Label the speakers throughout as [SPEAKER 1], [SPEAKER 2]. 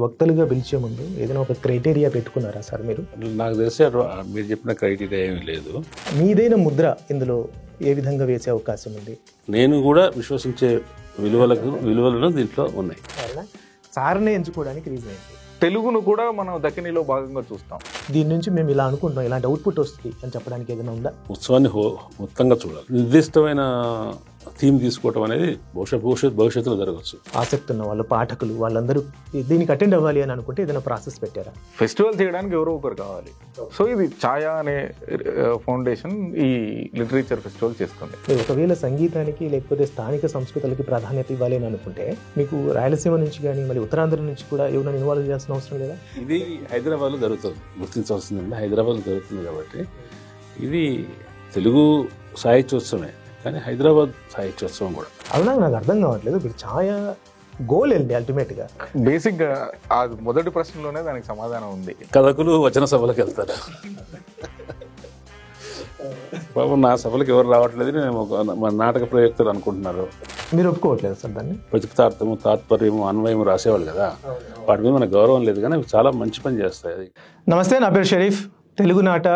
[SPEAKER 1] వక్తలుగా పిలిచే ముందు ఏదైనా ఒక క్రైటీరియా పెట్టుకున్నారా సార్ మీరు?
[SPEAKER 2] నాకు తెలిసి మీరు చెప్పిన క్రైటీరియా ఏమీ లేదు.
[SPEAKER 1] మీదైన ముద్ర ఇందులో ఏ విధంగా వేసే అవకాశం ఉంది?
[SPEAKER 2] నేను కూడా విశ్వసించే విలువలను దీంట్లో ఉన్నాయి.
[SPEAKER 1] సార్నే ఎంచుకోవడానికి రీజన్ ఏంటి?
[SPEAKER 3] తెలుగును కూడా మనం దక్కనిలో భాగంగా చూస్తాం.
[SPEAKER 1] దీని నుంచి మేము ఇలా అనుకుంటున్నాం, ఇలాంటి అవుట్పుట్ వస్తుంది అని చెప్పడానికి ఏదైనా ఉందా?
[SPEAKER 2] ఉత్సవాన్ని మొత్తంగా చూడాలి. నిర్దిష్టమైన థీమ్ తీసుకోవటం అనేది భవిష్యత్తులో జరగవచ్చు.
[SPEAKER 1] ఆసక్తి ఉన్న వాళ్ళు, పాఠకులు, వాళ్ళందరూ దీనికి అటెండ్ అవ్వాలి అని అనుకుంటే ఏదైనా ప్రాసెస్ పెట్టారా?
[SPEAKER 3] ఫెస్టివల్ చేయడానికి ఎవరో ఒకరు కావాలి. సో ఇది ఛాయా అనే ఫౌండేషన్ ఈ లిటరేచర్ ఫెస్టివల్ చేస్తుంది.
[SPEAKER 1] ఒకవేళ సంగీతానికి లేకపోతే స్థానిక సంస్కృతులకి ప్రాధాన్యత ఇవ్వాలి అని అనుకుంటే మీకు రాయలసీమ నుంచి కానీ మళ్ళీ ఉత్తరాంధ్ర నుంచి కూడా ఎవరైనా ఇన్వాల్వ్ చేయాల్సిన అవసరం లేదా?
[SPEAKER 2] ఇది హైదరాబాద్లో జరుగుతుంది, గుర్తించవలసిందంటే హైదరాబాద్లో జరుగుతుంది కాబట్టి ఇది తెలుగు సాహిత్యోత్సవమే, కానీ హైదరాబాద్ సాహిత్యోత్సవం కూడా.
[SPEAKER 1] అవునా, నాకు అర్థం కావట్లేదు. ఇప్పుడు ఛాయా గోల్ ఏంటి అల్టిమేట్గా?
[SPEAKER 3] బేసిక్గా ఆ మొదటి ప్రశ్నలోనే దానికి సమాధానం ఉంది.
[SPEAKER 2] కథకులు వచన సభలకు వెళ్తారు. బాబు నా సభలకు ఎవరు రావట్లేదు, నేను మన నాటక ప్రయోక్తలు అనుకుంటున్నారు.
[SPEAKER 1] మీరు ఒప్పుకోవట్లేదు సార్ దాన్ని?
[SPEAKER 2] ప్రతితార్థము, తాత్పర్యము, అన్వయం రాసేవాళ్ళు కదా, వాటి మీద మనకు గౌరవం లేదు, కానీ అవి చాలా మంచి పని చేస్తాయి.
[SPEAKER 1] నమస్తే, నా పేరు షరీఫ్. తెలుగునాట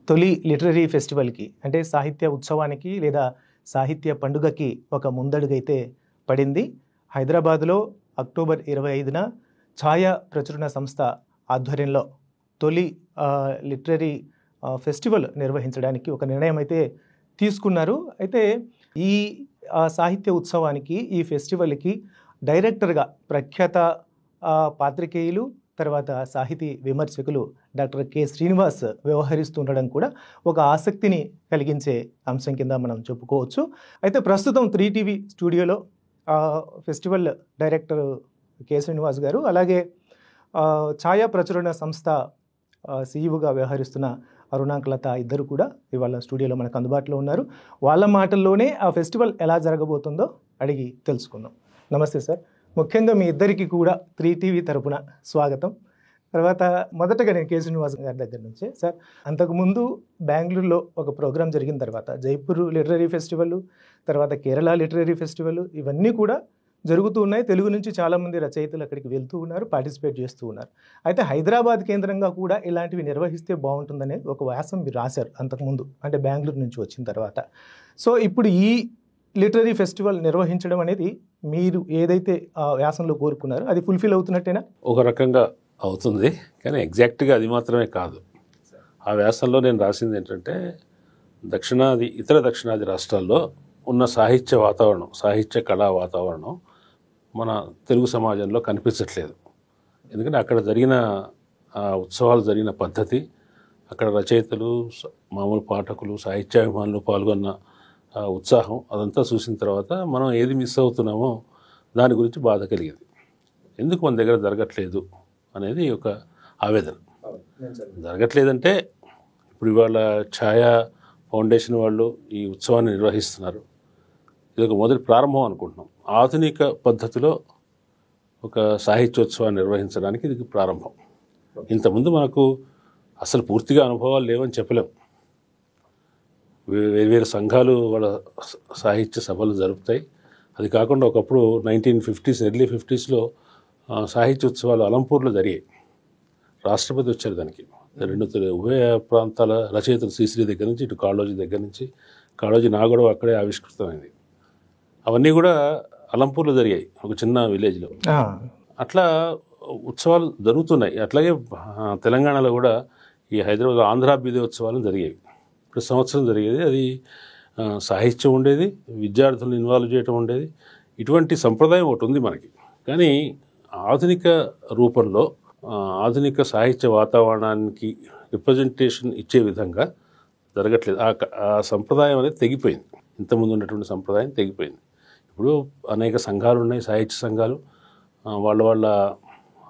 [SPEAKER 1] తొలి లిటరరీ ఫెస్టివల్కి అంటే సాహిత్య ఉత్సవానికి లేదా సాహిత్య పండుగకి ఒక ముందడుగైతే పడింది. హైదరాబాద్లో అక్టోబర్ 25న ఛాయా ప్రచురణ సంస్థ ఆధ్వర్యంలో తొలి లిటరరీ ఫెస్టివల్ నిర్వహించడానికి ఒక నిర్ణయం అయితే తీసుకున్నారు. అయితే ఈ సాహిత్య ఉత్సవానికి, ఈ ఫెస్టివల్కి డైరెక్టర్గా ప్రఖ్యాత పాత్రికేయులు, తర్వాత సాహితీ విమర్శకులు డాక్టర్ కె శ్రీనివాస్ వ్యవహరిస్తుండడం కూడా ఒక ఆసక్తిని కలిగించే అంశం కింద మనం చెప్పుకోవచ్చు. అయితే ప్రస్తుతం 3TV స్టూడియోలో ఫెస్టివల్ డైరెక్టర్ కె శ్రీనివాస్ గారు, అలాగే ఛాయా ప్రచురణ సంస్థ సీఈఓగా వ్యవహరిస్తున్న అరుణాకలత ఇద్దరు కూడా ఇవాళ స్టూడియోలో మనకు అందుబాటులో ఉన్నారు. వాళ్ళ మాటల్లోనే ఆ ఫెస్టివల్ ఎలా జరగబోతుందో అడిగి తెలుసుకుందాం. నమస్తే సార్. ముఖ్యంగా మీ ఇద్దరికి కూడా 3TV తరపున స్వాగతం. తర్వాత మొదటగా నేను కె శ్రీనివాస్ గారి దగ్గర నుంచి సార్, అంతకుముందు బెంగళూరులో ఒక ప్రోగ్రాం జరిగిన తర్వాత జైపూర్ లిటరరీ ఫెస్టివల్, తర్వాత కేరళ లిటరరీ ఫెస్టివల్, ఇవన్నీ కూడా జరుగుతూ ఉన్నాయి. తెలుగు నుంచి చాలామంది రచయితలు అక్కడికి వెళ్తూ ఉన్నారు, పార్టిసిపేట్ చేస్తూ ఉన్నారు. అయితే హైదరాబాద్ కేంద్రంగా కూడా ఇలాంటివి నిర్వహిస్తే బాగుంటుందనే ఒక వ్యాసం మీరు రాశారు అంతకుముందు, అంటే బెంగళూరు నుంచి వచ్చిన తర్వాత. సో ఇప్పుడు ఈ లిటరరీ ఫెస్టివల్ నిర్వహించడం అనేది మీరు ఏదైతే ఆ వ్యాసంలో కోరుకున్నారో అది ఫుల్ఫిల్ అవుతున్నట్టేనా?
[SPEAKER 2] ఒక రకంగా అవుతుంది, కానీ ఎగ్జాక్ట్గా అది మాత్రమే కాదు. ఆ వ్యాసంలో నేను రాసింది ఏంటంటే ఇతర దక్షిణాది రాష్ట్రాల్లో ఉన్న సాహిత్య వాతావరణం, సాహిత్య కళా వాతావరణం మన తెలుగు సమాజంలో కనిపించట్లేదు. ఎందుకంటే అక్కడ జరిగిన ఉత్సవాలు జరిగిన పద్ధతి, అక్కడ రచయితలు, మామూలు పాఠకులు, సాహిత్యాభిమానులు పాల్గొన్న ఉత్సాహం, అదంతా చూసిన తర్వాత మనం ఏది మిస్ అవుతున్నామో దాని గురించి బాధ కలిగింది. ఎందుకు మన దగ్గర జరగట్లేదు అనేది ఒక ఆవేదన. జరగట్లేదంటే ఇప్పుడు ఇవాళ ఛాయా ఫౌండేషన్ వాళ్ళు ఈ ఉత్సవాన్ని నిర్వహిస్తున్నారు. ఇది ఒక మొదటి ప్రారంభం అనుకుంటున్నాం. ఆధునిక పద్ధతిలో ఒక సాహిత్యోత్సవాన్ని నిర్వహించడానికి ఇది ప్రారంభం. ఇంతకుముందు మనకు అసలు పూర్తిగా అనుభవాలు లేవని చెప్పలేం. వేరు సంఘాలు వాళ్ళ సాహిత్య సభలు జరుపుతాయి. అది కాకుండా ఒకప్పుడు 1950s, ఎర్లీ 50sలో సాహిత్యోత్సవాలు అలంపూర్లో జరిగాయి. రాష్ట్రపతి వచ్చారు దానికి. ఉభయ ప్రాంతాల రచయితలు శ్రీశ్రీ దగ్గర నుంచి ఇటు కాళోజీ దగ్గర నుంచి, కాళోజీ నాగొడవ అక్కడే ఆవిష్కృతమైంది. అవన్నీ కూడా అలంపూర్లో జరిగాయి, ఒక చిన్న విలేజ్లో. అట్లా ఉత్సవాలు జరుగుతున్నాయి. అట్లాగే తెలంగాణలో కూడా ఈ హైదరాబాద్ ఆంధ్ర బీదే ఉత్సవాలు జరిగేవి. ప్రతి సంవత్సరం జరిగేది. అది సాహిత్యం ఉండేది, విద్యార్థులను ఇన్వాల్వ్ చేయటం ఉండేది. ఇటువంటి సంప్రదాయం ఒకటి ఉంది మనకి. కానీ ఆధునిక రూపంలో ఆధునిక సాహిత్య వాతావరణానికి రిప్రజెంటేషన్ ఇచ్చే విధంగా జరగట్లేదు. ఆ సంప్రదాయం అనేది తెగిపోయింది. ఇంతకుముందు ఉన్నటువంటి సంప్రదాయం తెగిపోయింది. ఇప్పుడు అనేక సంఘాలు ఉన్నాయి, సాహిత్య సంఘాలు. వాళ్ళ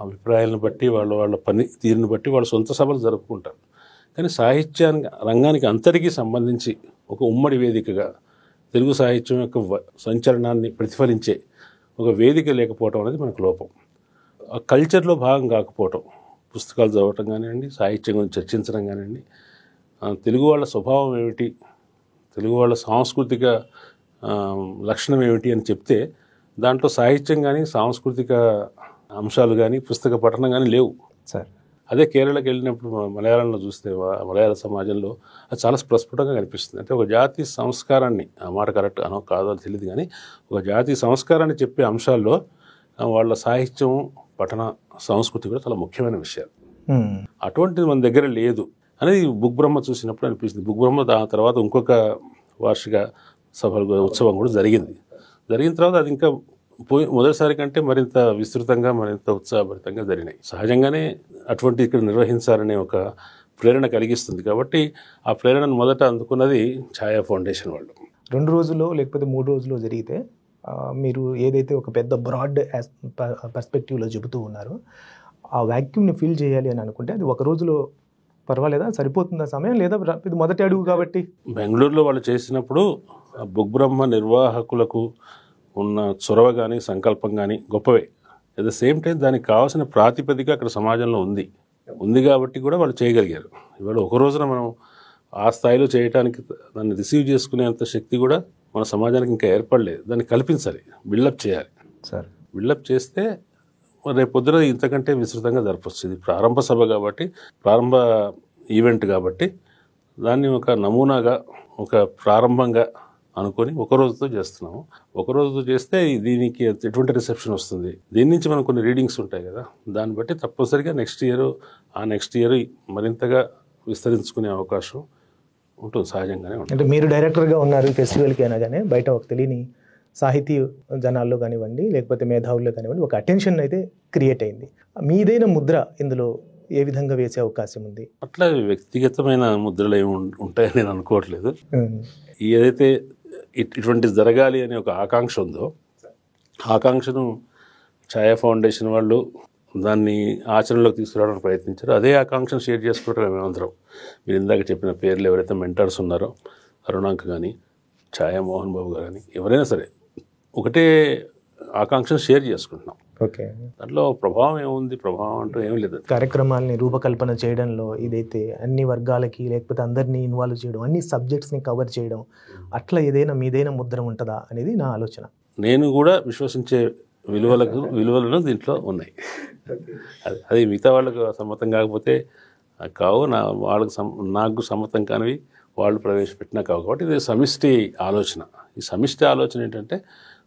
[SPEAKER 2] అభిప్రాయాలను బట్టి, వాళ్ళ పని తీరుని బట్టి వాళ్ళ సొంత సభలు జరుపుకుంటారు. కానీ సాహిత్యానికి రంగానికి అంతటికీ సంబంధించి ఒక ఉమ్మడి వేదికగా తెలుగు సాహిత్యం యొక్క సంచలనాన్ని ప్రతిఫలించే ఒక వేదిక లేకపోవటం అనేది మనకు లోపం. ఆ కల్చర్లో భాగం కాకపోవటం, పుస్తకాలు చదవటం కానివ్వండి, సాహిత్యం గురించి చర్చించడం కానివ్వండి, తెలుగు వాళ్ళ స్వభావం ఏమిటి, తెలుగు వాళ్ళ సాంస్కృతిక లక్షణం ఏమిటి అని చెప్తే దాంట్లో సాహిత్యం కానీ సాంస్కృతిక అంశాలు కానీ పుస్తక పఠనం కానీ లేవు.
[SPEAKER 1] సార్
[SPEAKER 2] అదే కేరళకి వెళ్ళినప్పుడు మలయాళంలో చూస్తే మలయాళ సమాజంలో అది చాలా ప్రస్ఫుటంగా కనిపిస్తుంది. అంటే ఒక జాతి సంస్కారాన్ని, ఆ మాట కరెక్ట్ అనో కాదో అని తెలియదు కానీ, ఒక జాతి సంస్కారాన్ని చెప్పే అంశాల్లో వాళ్ళ సాహిత్యం, పఠన సంస్కృతి కూడా చాలా ముఖ్యమైన విషయాలు. అటువంటిది మన దగ్గర లేదు అనేది బుక్ బ్రహ్మ చూసినప్పుడు అనిపిస్తుంది. బుక్ బ్రహ్మ దాని తర్వాత ఇంకొక వార్షిక సభలు ఉత్సవం కూడా జరిగింది. జరిగిన తర్వాత అది ఇంకా మొదటిసారి కంటే మరింత విస్తృతంగా, మరింత ఉత్సాహభరితంగా జరిగినాయి. సహజంగానే అటువంటి ఇక్కడ నిర్వహించాలనే ఒక ప్రేరణ కలిగిస్తుంది. కాబట్టి ఆ ప్రేరణను మొదట అందుకున్నది ఛాయా ఫౌండేషన్ వాళ్ళు.
[SPEAKER 1] 2 రోజుల్లో లేకపోతే 3 రోజుల్లో జరిగితే మీరు ఏదైతే ఒక పెద్ద బ్రాడ్ పర్స్పెక్టివ్లో చెబుతూ ఉన్నారో, ఆ వ్యాక్యూమ్ని ఫిల్ చేయాలి అని అనుకుంటే అది ఒక రోజులో పర్వాలేదా, సరిపోతుందా సమయం, లేదా ఇది మొదటి అడుగు కాబట్టి?
[SPEAKER 2] బెంగళూరులో వాళ్ళు చేసినప్పుడు బుక్ బ్రహ్మ నిర్వాహకులకు ఉన్న చొరవ కానీ, సంకల్పం కానీ గొప్పవే. అట్ ద సేమ్ టైం దానికి కావాల్సిన ప్రాతిపదిక అక్కడ సమాజంలో ఉంది కాబట్టి కూడా వాళ్ళు చేయగలిగారు. ఇవాళ ఒక రోజున మనం ఆ స్థాయిలో చేయడానికి, దాన్ని రిసీవ్ చేసుకునేంత శక్తి కూడా మన సమాజానికి ఇంకా ఏర్పడలేదు. దాన్ని కల్పించాలి, బిల్డప్ చేయాలి.
[SPEAKER 1] సార్
[SPEAKER 2] బిల్డప్ చేస్తే రేపు పొద్దున ఇంతకంటే విస్తృతంగా జరపచ్చు. ఇది ప్రారంభ సభ కాబట్టి, ప్రారంభ ఈవెంట్ కాబట్టి దాన్ని ఒక నమూనాగా, ఒక ప్రారంభంగా అనుకొని ఒక రోజుతో చేస్తున్నాము. ఒక రోజుతో చేస్తే దీనికి ఎటువంటి రిసెప్షన్ వస్తుంది, దీని నుంచి మనకు కొన్ని రీడింగ్స్ ఉంటాయి కదా, దాన్ని బట్టి తప్పనిసరిగా నెక్స్ట్ ఇయర్ మరింతగా విస్తరించుకునే అవకాశం ఉంటుంది, సహజంగానే ఉంటుంది.
[SPEAKER 1] అంటే మీరు డైరెక్టర్గా ఉన్నారు ఈ ఫెస్టివల్కి అనగానే, బయట ఒక తెలియని సాహితీ జనాల్లో కానివ్వండి, లేకపోతే మేధావుల్లో కానివ్వండి, ఒక అటెన్షన్ అయితే క్రియేట్ అయింది. మీదైన ముద్ర ఇందులో ఏ విధంగా వేసే అవకాశం ఉంది?
[SPEAKER 2] అట్లా వ్యక్తిగతమైన ముద్రలు ఏమి ఉంటాయని నేను అనుకోవట్లేదు. ఏదైతే ఇటువంటి జరగాలి అనే ఒక ఆకాంక్ష ఉందో, ఆకాంక్షను ఛాయా ఫౌండేషన్ వాళ్ళు దాన్ని ఆచరణలోకి తీసుకురావడానికి ప్రయత్నించారు. అదే ఆకాంక్షను షేర్ చేసుకోవడం మేమందరం. మీరు ఇందాక చెప్పిన పేర్లు ఎవరైతే మెంటర్స్ ఉన్నారో, అరుణాంక్ కానీ, ఛాయా మోహన్ బాబు గారు కానీ, ఎవరైనా సరే ఒకటే ఆకాంక్షను షేర్ చేసుకుంటున్నాం.
[SPEAKER 1] ఓకే,
[SPEAKER 2] దాంట్లో ప్రభావం ఏముంది? ప్రభావం అంటూ ఏమీ లేదు.
[SPEAKER 1] కార్యక్రమాలని రూపకల్పన చేయడంలో ఇదైతే అన్ని వర్గాలకి, లేకపోతే అందరినీ ఇన్వాల్వ్ చేయడం, అన్ని సబ్జెక్ట్స్ని కవర్ చేయడం, అట్లా ఏదైనా మీదైన ముద్ర ఉంటుందా అనేది నా ఆలోచన.
[SPEAKER 2] నేను కూడా విశ్వసించే విలువలను దీంట్లో ఉన్నాయి. అది మిగతా వాళ్ళకు సమ్మతం కాకపోతే కావు, నాకు సమ్మతం కానివి వాళ్ళు ప్రవేశపెట్టినా కావు. కాబట్టి ఇది సమిష్టి ఆలోచన. ఈ సమిష్టి ఆలోచన ఏంటంటే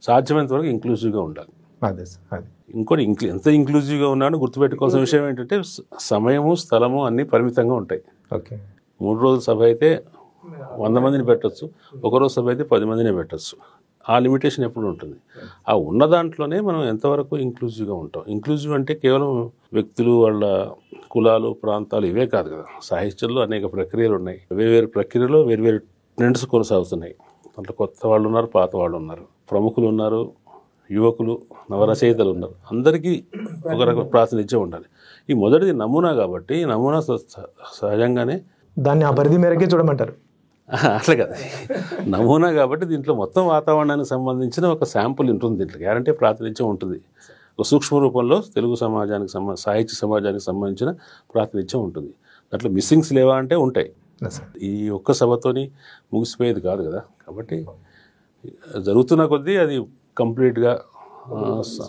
[SPEAKER 2] సాధ్యమైనంత వరకు ఇంక్లూజివ్గా ఉండాలి.
[SPEAKER 1] అదే సార్,
[SPEAKER 2] ఇంకోటి ఎంత ఇంక్లూజివ్గా ఉన్నాడో గుర్తుపెట్టుకోవాల్సిన విషయం ఏంటంటే, సమయము, స్థలము అన్నీ పరిమితంగా ఉంటాయి.
[SPEAKER 1] ఓకే,
[SPEAKER 2] 3 రోజుల సభ అయితే 100 మందిని పెట్టచ్చు, ఒకరోజు సభ అయితే 10 మందిని పెట్టచ్చు. ఆ లిమిటేషన్ ఎప్పుడు ఉంటుంది. ఆ ఉన్న దాంట్లోనే మనం ఎంతవరకు ఇంక్లూజివ్గా ఉంటాం. ఇంక్లూజివ్ అంటే కేవలం వ్యక్తులు, వాళ్ళ కులాలు, ప్రాంతాలు ఇవే కాదు కదా. సాహిత్యంలో అనేక ప్రక్రియలు ఉన్నాయి. వేర్వేరు ప్రక్రియలో వేర్వేరు ట్రెండ్స్ కొనసాగుతున్నాయి. దాంట్లో కొత్త వాళ్ళు ఉన్నారు, పాత వాళ్ళు ఉన్నారు, ప్రముఖులు ఉన్నారు, యువకులు, నవరచయితలు ఉన్నారు. అందరికీ ఒక రకం ప్రాతినిధ్యం ఉండాలి. ఈ మొదటిది నమూనా కాబట్టి, ఈ నమూనా సహజంగానే
[SPEAKER 1] దాన్ని ఆ పరిధి మేరకే చూడమంటారు.
[SPEAKER 2] అట్లా కదా, నమూనా కాబట్టి దీంట్లో మొత్తం వాతావరణానికి సంబంధించిన ఒక శాంపుల్ ఉంటుంది. దీంట్లో గ్యారంటీ ప్రాతినిధ్యం ఉంటుంది. ఒక సూక్ష్మ రూపంలో తెలుగు సమాజానికి సాహిత్య సమాజానికి సంబంధించిన ప్రాతినిధ్యం ఉంటుంది. దాంట్లో మిస్సింగ్స్ లేవా అంటే ఉంటాయి. ఈ ఒక్క సభతోని ముగిసిపోయేది కాదు కదా. కాబట్టి జరుగుతున్న కొద్దీ అది కంప్లీట్గా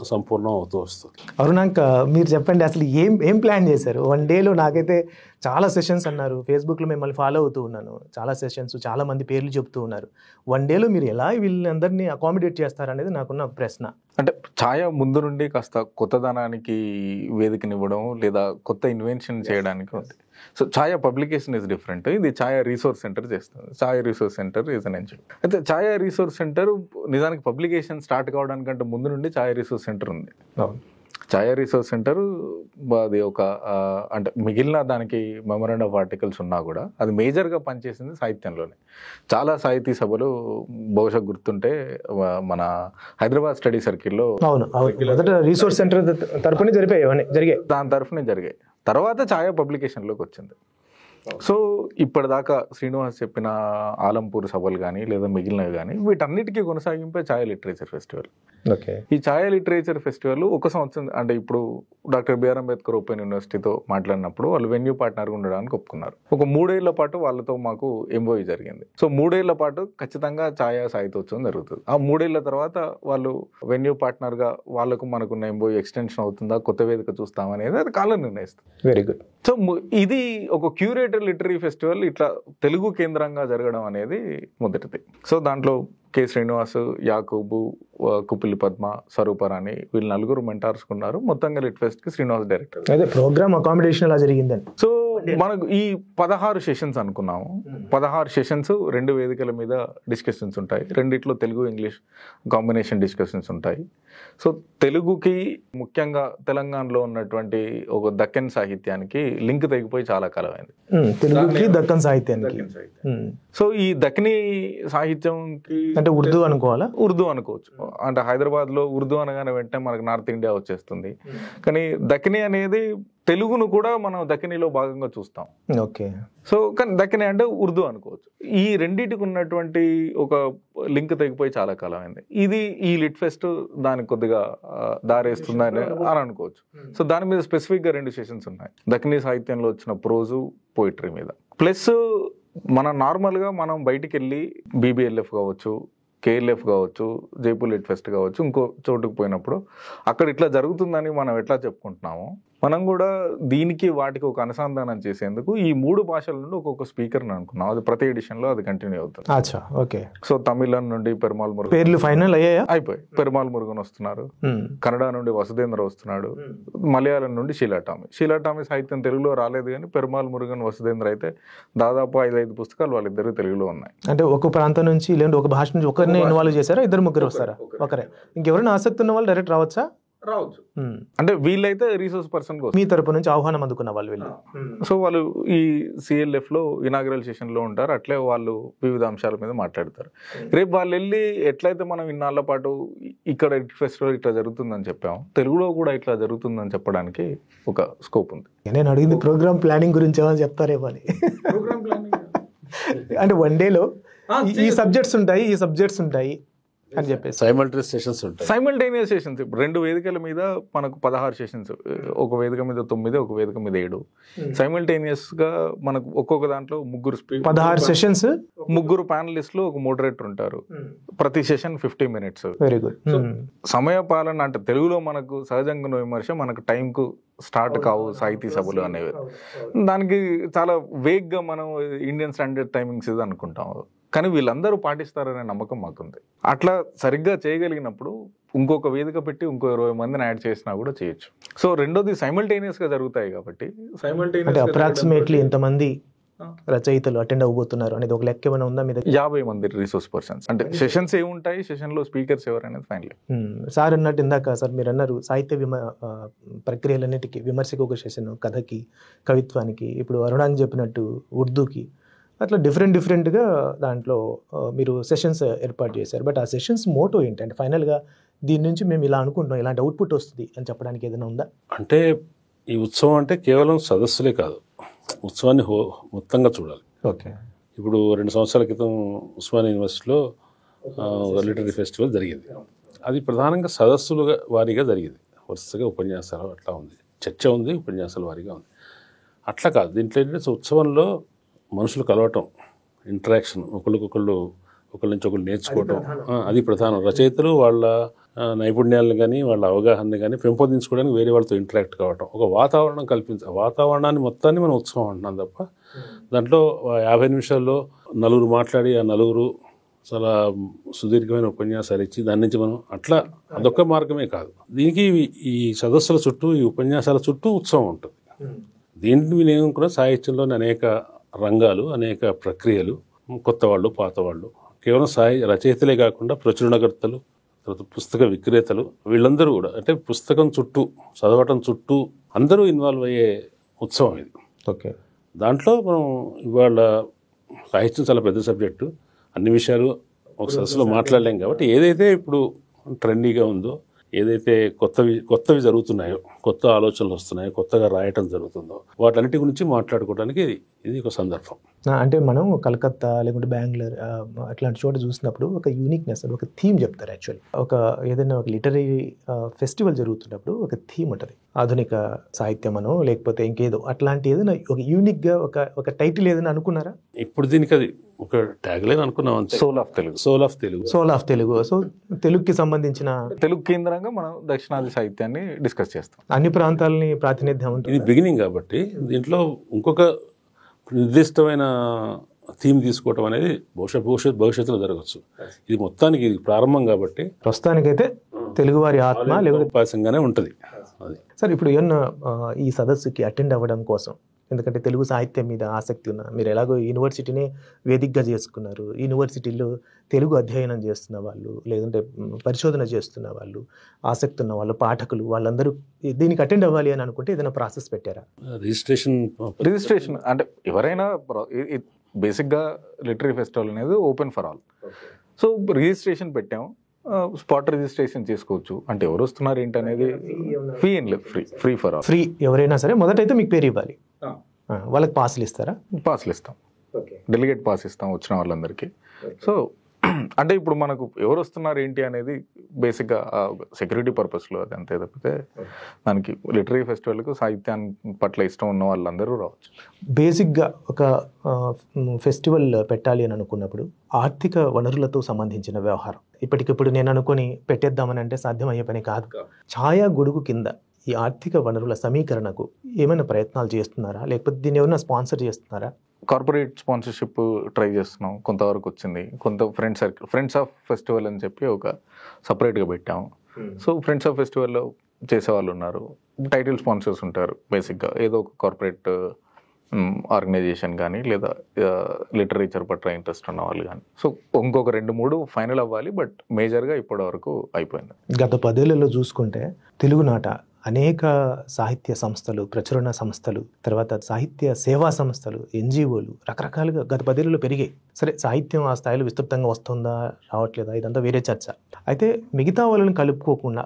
[SPEAKER 2] సంపూర్ణం అవుతూ వస్తుంది.
[SPEAKER 1] అరుణాంక్, మీరు చెప్పండి, అసలు ఏం ప్లాన్ చేశారు 1 డేలో? నాకైతే చాలా సెషన్స్ అన్నారు, ఫేస్బుక్లో మిమ్మల్ని ఫాలో అవుతూ ఉన్నాను, చాలా సెషన్స్, చాలా మంది పేర్లు చెప్తూ ఉన్నారు. 1 డేలో మీరు ఎలా వీళ్ళందరినీ అకామిడేట్ చేస్తారనేది నాకున్న ఒక ప్రశ్న.
[SPEAKER 3] అంటే ఛాయ ముందు నుండి కాస్త కొత్తదనానికి వేదికనివ్వడం, లేదా కొత్త ఇన్వెన్షన్ చేయడానికి ఉంది. So Chhaya publication is different. ఇది ఛాయ రీసోర్స్ సెంటర్ చేస్తుంది. Chhaya resource centre is an NGO. అయితే ఛాయ రీసోర్స్ సెంటర్ నిజానికి పబ్లికేషన్ స్టార్ట్ కావడానికంటే ముందు నుండి ఛాయ రీసోర్స్ సెంటర్ ఉంది. ఛాయ రీసోర్స్ సెంటర్ అది ఒక అంటే మిగిలిన దానికి మెమొరాండం ఆఫ్ ఆర్టికల్స్ ఉన్నా కూడా అది మేజర్గా పనిచేసింది సాహిత్యంలోనే. చాలా సాహితీ సభలు బహుశా గుర్తుంటే మన హైదరాబాద్ స్టడీ సర్కిల్లో
[SPEAKER 1] రీసోర్స్ సెంటర్ తరఫున జరిగాయి.
[SPEAKER 3] దాని తరఫునే జరిగాయి. తర్వాత ఛాయ పబ్లికేషన్లోకి వచ్చింది. సో ఇప్పటిదాకా శ్రీనివాస్ చెప్పిన ఆలంపూర్ సభలు కానీ లేదా మిగిలినవి కానీ వీటన్నిటికీ కొనసాగింపే ఛాయ లిటరేచర్ ఫెస్టివల్.
[SPEAKER 1] ఓకే.
[SPEAKER 3] ఈ ఛాయ లిటరేచర్ ఫెస్టివల్ ఒక సంవత్సరం, అంటే ఇప్పుడు డాక్టర్ బిఆర్ అంబేద్కర్ ఓపెన్ యూనివర్సిటీతో మాట్లాడినప్పుడు వాళ్ళు వెన్యూ పార్ట్నర్గా ఉండడానికి ఒప్పుకున్నారు. ఒక 3 ఏళ్ల పాటు వాళ్ళతో మాకు ఎంఓయూ జరిగింది. సో 3 ఏళ్ల పాటు ఖచ్చితంగా ఛాయ సాహిత్యోత్సవం జరుగుతుంది. ఆ 3 ఏళ్ల తర్వాత వాళ్ళు వెన్యూ పార్ట్నర్గా వాళ్ళకు మనకున్న ఎంఓయూ ఎక్స్టెన్షన్ అవుతుందా, కొత్త వేదిక చూస్తామనేది అది కాలం నిర్ణయిస్తుంది.
[SPEAKER 1] Very good.
[SPEAKER 3] సో ఇది ఒక క్యూరేటర్ లిటరీ ఫెస్టివల్ ఇట్లా తెలుగు కేంద్రంగా జరగడం అనేది మొదటిది. సో దాంట్లో కె శ్రీనివాస్, యాకూబు, కుపిలి పద్మ, స్వరూపరాణి వీళ్ళు 4 మెంటార్స్ ఉన్నారు. మొత్తంగా లిట్ ఫెస్ట్ కి శ్రీనివాస్ డైరెక్టర్.
[SPEAKER 1] అదే ప్రోగ్రామ్ అకామిడేషన్ అలా జరిగిందని.
[SPEAKER 3] సో మనకు ఈ 16 సెషన్స్ అనుకున్నాము. 16 సెషన్స్ 2 వేదికల మీద డిస్కషన్స్ ఉంటాయి. రెండిట్లో తెలుగు ఇంగ్లీష్ కాంబినేషన్ డిస్కషన్స్ ఉంటాయి. సో తెలుగుకి ముఖ్యంగా తెలంగాణలో ఉన్నటువంటి ఒక దక్కన్ సాహిత్యానికి లింక్ తెగిపోయి చాలా కాలం అయింది.
[SPEAKER 1] తెలుగుకి దక్కన్ సాహిత్యానికి.
[SPEAKER 3] సో ఈ దక్కనీ సాహిత్యంకి
[SPEAKER 1] అంటే ఉర్దూ అనుకోవాలా?
[SPEAKER 3] ఉర్దూ అనుకోవచ్చు. అంటే హైదరాబాద్ లో ఉర్దూ అనగానే వెంటనే మనకు నార్త్ ఇండియా వచ్చేస్తుంది. కానీ దక్కనీ అనేది తెలుగును కూడా మనం దక్కనీలో భాగంగా చూస్తాం.
[SPEAKER 1] ఓకే.
[SPEAKER 3] సో కానీ దక్కనీ అంటే ఉర్దూ అనుకోవచ్చు. ఈ రెండింటికి ఉన్నటువంటి ఒక లింక్ తెగిపోయి చాలా కాలం అయింది. ఇది ఈ లిట్ ఫెస్ట్ దానికి కొద్దిగా దారేస్తుందని అని అనుకోవచ్చు. సో దాని మీద స్పెసిఫిక్ గా 2 సెషన్స్ ఉన్నాయి. దక్కనీ సాహిత్యంలో వచ్చిన ప్రోజు, పోయిటరీ మీద. ప్లస్ మనం నార్మల్గా మనం బయటికి వెళ్ళి బీబీఎల్ఎఫ్ కావచ్చు, కేఎల్ఎఫ్ కావచ్చు, జైపూర్ లిట్ ఫెస్ట్ కావచ్చు, ఇంకో చోటుకు పోయినప్పుడు అక్కడ ఇట్లా జరుగుతుందని మనం ఎట్లా చెప్పుకుంటున్నామో మనం కూడా దీనికి వాటికి ఒక అనుసంధానం చేసేందుకు ఈ 3 భాషల నుండి ఒక్కొక్క స్పీకర్ని అనుకున్నాం. అది ప్రతి ఎడిషన్ లో అది కంటిన్యూ అవుతుంది.
[SPEAKER 1] అచ్చా, ఓకే.
[SPEAKER 3] సో తమిళం నుండి పెరుమాళ్ మురుగన్
[SPEAKER 1] పేర్లు ఫైనల్ అయ్యాయా?
[SPEAKER 3] అయిపోయి. పెరుమాళ్ మురుగన్ వస్తున్నారు, కన్నడ నుండి వసుధేంద్ర వస్తున్నాడు, మలయాళం నుండి షీలా టామీ సాహిత్యం తెలుగులో రాలేదు కానీ పెరుమాళ్ మురుగన్, వసుధేంద్ర అయితే దాదాపు 5 పుస్తకాలు వాళ్ళిద్దరు తెలుగులో ఉన్నాయి.
[SPEAKER 1] అంటే ఒక ప్రాంతం నుంచి లేదంటే ఒక భాష నుంచి ఒకరిని ఇన్వాల్వ్ చేశారా? 2-3 వస్తారా? ఒకరే. ఇంకెవరైనా ఆసక్తి ఉన్న వాళ్ళు డైరెక్ట్ రావచ్చా?
[SPEAKER 3] రావచ్చు. అంటే వీళ్ళైతే రీసోర్స్ పర్సన్
[SPEAKER 1] మీ తరపు నుంచి ఆహ్వానం అందుకున్న వాళ్ళు వీళ్ళు.
[SPEAKER 3] సో వాళ్ళు ఈ సిఎల్ఎఫ్ లో ఇనాగ్రల్ సెషన్ లో ఉంటారు. అట్లే వాళ్ళు వివిధ అంశాల మీద మాట్లాడతారు. రేపు వాళ్ళు వెళ్ళి ఎట్లయితే మనం ఇన్నాళ్ల పాటు ఇక్కడ ఫెస్టివల్ ఇట్లా జరుగుతుందని చెప్పాము, తెలుగులో కూడా ఇట్లా జరుగుతుందని చెప్పడానికి ఒక స్కోప్ ఉంది.
[SPEAKER 1] నేను అడిగింది ప్రోగ్రామ్ ప్లానింగ్ గురించి ఏమైనా చెప్తారేమో అని. అంటే 1 డేలో ఈ సబ్జెక్ట్స్ ఉంటాయి అని చెప్పేసి
[SPEAKER 2] సైమల్టేనియస్ సెషన్స్ ఉంటాయి.
[SPEAKER 3] సైమల్టేనియస్ సెషన్స్ ఇప్పుడు 2 వేదికల మీద మనకు 16 సెషన్స్, ఒక వేదిక మీద 9, ఒక వేదిక మీద 7. సైమల్టేనియస్ గా మనకు ఒక్కొక్క దాంట్లో 3 స్పీకర్,
[SPEAKER 1] 16 సెషన్స్,
[SPEAKER 3] 3 ప్యానలిస్టులు, ఒక మోడరేటర్ ఉంటారు. ప్రతి సెషన్ 50 minutes.
[SPEAKER 1] Very good.
[SPEAKER 3] సమయ పాలన అంటే తెలుగులో మనకు సహజంగా విమర్శ మనకు టైంకు స్టార్ట్ కావు సాహితీ సభలు అనేవి. దానికి చాలా వేగ్గా మనం ఇండియన్ స్టాండర్డ్ టైమింగ్స్ ఇది అనుకుంటాం. కానీ వీళ్ళందరూ పాటిస్తారనే నమ్మకం మాకుంది. అట్లా సరిగ్గా చేయగలిగినప్పుడు ఇంకొక వేదిక పెట్టి ఇంకో 20 మందిని యాడ్ చేసినా కూడా చేయొచ్చు. సో రెండోది సైమల్టేనియస్ గా జరుగుతాయి కాబట్టి
[SPEAKER 1] అంటే అప్రాక్సిమేట్లీ ఎంతమంది రచయితలు అటెండ్ అవ్వబోతున్నారు అనేది ఒక లెక్క ఏమైనా ఉందా? మీద
[SPEAKER 3] 50 మంది రిసోర్స్ పర్సన్స్. అంటే సెషన్స్ ఏముంటాయి, సెషన్ లో స్పీకర్స్ ఎవరు అనేది ఫైనల్.
[SPEAKER 1] సార్ అన్నట్టు ఇందాక సార్ మీరు అన్నారు సాహిత్య ప్రక్రియలన్నిటికీ, విమర్శకు ఒక సెషన్, కథకి, కవిత్వానికి, ఇప్పుడు అరుణాంగ్ చెప్పినట్టు ఉర్దూకి, అట్లా డిఫరెంట్గా దాంట్లో మీరు సెషన్స్ ఏర్పాటు చేశారు. బట్ ఆ సెషన్స్ మోటో ఏంటంటే ఫైనల్గా దీని నుంచి మేము ఇలా అనుకుంటున్నాం, ఇలాంటి అవుట్పుట్ వస్తుంది అని చెప్పడానికి ఏదైనా ఉందా?
[SPEAKER 2] అంటే ఈ ఉత్సవం అంటే కేవలం సదస్సులే కాదు, ఉత్సవాన్ని మొత్తంగా చూడాలి.
[SPEAKER 1] ఓకే.
[SPEAKER 2] ఇప్పుడు 2 సంవత్సరాల క్రితం ఉస్మానియా యూనివర్సిటీలో లిటరీ ఫెస్టివల్ జరిగింది. అది ప్రధానంగా సదస్సుల వారీగా జరిగింది. వరుసగా ఉపన్యాసాలు అట్లా ఉంది, చర్చ ఉంది, ఉపన్యాసాల వారీగా ఉంది. అట్లా కాదు, దీంట్లో ఏంటంటే ఉత్సవంలో మనుషులు కలవటం, ఇంటరాక్షన్, ఒకళ్ళ నుంచి ఒకళ్ళు నేర్చుకోవటం, అది ప్రధానం. రచయితలు వాళ్ళ నైపుణ్యాలను కానీ వాళ్ళ అవగాహనని కానీ పెంపొందించుకోవడానికి వేరే వాళ్ళతో ఇంటరాక్ట్ కావటం, ఒక వాతావరణం కల్పించాలి. వాతావరణాన్ని మొత్తాన్ని మనం ఉత్సవం అంటున్నాం తప్ప దాంట్లో 50 నిమిషాల్లో 4 మాట్లాడి ఆ 4 చాలా సుదీర్ఘమైన ఉపన్యాసాలు ఇచ్చి దాని నుంచి మనం అట్లా అదొక్క మార్గమే కాదు. దీనికి ఈ సదస్సుల చుట్టూ, ఈ ఉపన్యాసాల చుట్టూ ఉత్సవం ఉంటుంది. దీన్ని నేను కూడా సాహిత్యంలోని అనేక రంగాలు, అనేక ప్రక్రియలు, కొత్త వాళ్ళు, పాత వాళ్ళు, కేవలం రచయితలే కాకుండా ప్రచురణకర్తలు, తర్వాత పుస్తక విక్రేతలు, వీళ్ళందరూ కూడా అంటే పుస్తకం చుట్టూ, చదవటం చుట్టూ అందరూ ఇన్వాల్వ్ అయ్యే ఉత్సవం ఇది.
[SPEAKER 1] ఓకే.
[SPEAKER 2] దాంట్లో మనం ఇవాళ సాహిత్యం చాలా పెద్ద సబ్జెక్టు, అన్ని విషయాలు ఒక సదస్సులో మాట్లాడలేం కాబట్టి ఏదైతే ఇప్పుడు ట్రెండీగా ఉందో, ఏదైతే కొత్తవి జరుగుతున్నాయో, కొత్త ఆలోచనలు వస్తున్నాయో, కొత్తగా రాయటం జరుగుతుందో వాటన్నిటి గురించి మాట్లాడుకోవడానికి ఇది ఒక సందర్భం.
[SPEAKER 1] అంటే మనం కలకత్తా లేకుంటే బెంగళూరు అట్లాంటి చోట చూసినప్పుడు ఒక యూనిక్నెస్, ఒక థీమ్ చెప్తారు. యాక్చువల్లీ ఏదైనా ఒక లిటరీ ఫెస్టివల్ జరుగుతున్నప్పుడు ఒక థీమ్ ఉంటుంది. ఆధునిక సాహిత్యం అనో లేకపోతే ఇంకేదో అట్లాంటి ఏదైనా ఒక యూనిక్గా ఒక టైటిల్ ఏదైనా అనుకున్నారా?
[SPEAKER 2] ఇప్పుడు దీనికి అది ఒక ట్యాగ్ లైన్ అనుకున్నాం అంతే.
[SPEAKER 3] Soul of Telugu.
[SPEAKER 2] Soul of Telugu.
[SPEAKER 1] Soul of Telugu. So తెలుగుకి సంబంధించిన
[SPEAKER 3] తెలుగు కేంద్రంగా మనం దక్షిణాది సాహిత్యాన్ని డిస్కస్ చేస్తాం.
[SPEAKER 1] అన్ని ప్రాంతాలని ప్రాతినిధ్యం ఉంటుంది.
[SPEAKER 2] ఇది బిగినింగ్ కాబట్టి దీంట్లో ఇంకొక నిర్దిష్టమైన థీమ్ తీసుకోవటం అనేది భవిష్యత్తులో జరగచ్చు. ఇది మొత్తానికి ఇది ప్రారంభం కాబట్టి
[SPEAKER 1] ప్రస్తుతానికైతే తెలుగువారి ఆత్మ లేకపోతే
[SPEAKER 2] ఉపాసంగానే ఉంటుంది అది.
[SPEAKER 1] సార్, ఇప్పుడు ఏమన్నా ఈ సదస్సుకి అటెండ్ అవ్వడం కోసం, ఎందుకంటే తెలుగు సాహిత్యం మీద ఆసక్తి ఉన్న మీరు ఎలాగో యూనివర్సిటీనే వేదికగా చేసుకున్నారు, యూనివర్సిటీలో తెలుగు అధ్యయనం చేస్తున్న వాళ్ళు లేదంటే పరిశోధన చేస్తున్న వాళ్ళు, ఆసక్తి ఉన్న వాళ్ళు, పాఠకులు వాళ్ళందరూ దీనికి అటెండ్ అవ్వాలి అని అనుకుంటే ఏదైనా ప్రాసెస్ పెట్టారా?
[SPEAKER 3] రిజిస్ట్రేషన్ అంటే ఎవరైనా బేసిక్గా లిటరీ ఫెస్టివల్ అనేది open for all. So registration పెట్టాము. స్పాట్ రిజిస్ట్రేషన్ చేసుకోవచ్చు. అంటే ఎవరు వస్తున్నారు ఏంటి అనేది ఫీ ఏం లేదు, ఫ్రీ ఫర్ ఆల్.
[SPEAKER 1] ఫ్రీ. ఎవరైనా సరే మొదటైతే మీకు పేరు ఇవ్వాలి. వాళ్ళకి పాసులు ఇస్తారా?
[SPEAKER 3] పాసులు ఇస్తాం, డెలిగేట్ పాస్ ఇస్తాం వచ్చిన వాళ్ళందరికీ. సో అంటే ఇప్పుడు మనకు ఎవరు వస్తున్నారు ఏంటి అనేది బేసిక్గా సెక్యూరిటీ పర్పస్లో అది అంతే తప్పితే దానికి లిటరీ ఫెస్టివల్కు సాహిత్యాన్ని పట్ల ఇష్టం ఉన్న వాళ్ళందరూ రావచ్చు.
[SPEAKER 1] బేసిక్గా ఒక ఫెస్టివల్ పెట్టాలి అని అనుకున్నప్పుడు ఆర్థిక వనరులతో సంబంధించిన వ్యవహారం ఇప్పటికిప్పుడు నేను అనుకొని పెట్టేద్దామని అంటే సాధ్యమయ్యే పని కాదు. ఛాయా గొడుగు కింద ఈ ఆర్థిక వనరుల సమీకరణకు ఏమైనా ప్రయత్నాలు చేస్తున్నారా, లేకపోతే దీన్ని ఏమైనా స్పాన్సర్ చేస్తున్నారా?
[SPEAKER 3] కార్పొరేట్ స్పాన్సర్షిప్ ట్రై చేస్తున్నాం, కొంతవరకు వచ్చింది. కొంత ఫ్రెండ్స్ ఆఫ్ ఫెస్టివల్ అని చెప్పి ఒక సపరేట్గా పెట్టాము. సో ఫ్రెండ్స్ ఆఫ్ ఫెస్టివల్లో చేసేవాళ్ళు ఉన్నారు, టైటిల్ స్పాన్సర్స్ ఉంటారు. బేసిక్గా ఏదో ఒక కార్పొరేట్ ఆర్గనైజేషన్ కానీ లేదా లిటరేచర్ పట్ల ఇంట్రెస్ట్ ఉన్న వాళ్ళు కానీ. సో ఇంకొక 2-3 ఫైనల్ అవ్వాలి, బట్ మేజర్గా ఇప్పటి వరకు అయిపోయింది.
[SPEAKER 1] గత 10 ఏళ్లలో చూసుకుంటే తెలుగునాట అనేక సాహిత్య సంస్థలు, ప్రచురణ సంస్థలు, తర్వాత సాహిత్య సేవా సంస్థలు, ఎన్జిఓలు రకరకాలుగా గత 10 ఏళ్లలో పెరిగాయి. సరే, సాహిత్యం ఆ స్థాయిలో విస్తృతంగా వస్తుందా రావట్లేదా ఇదంతా వేరే చర్చ. అయితే మిగతా వాళ్ళని కలుపుకోకుండా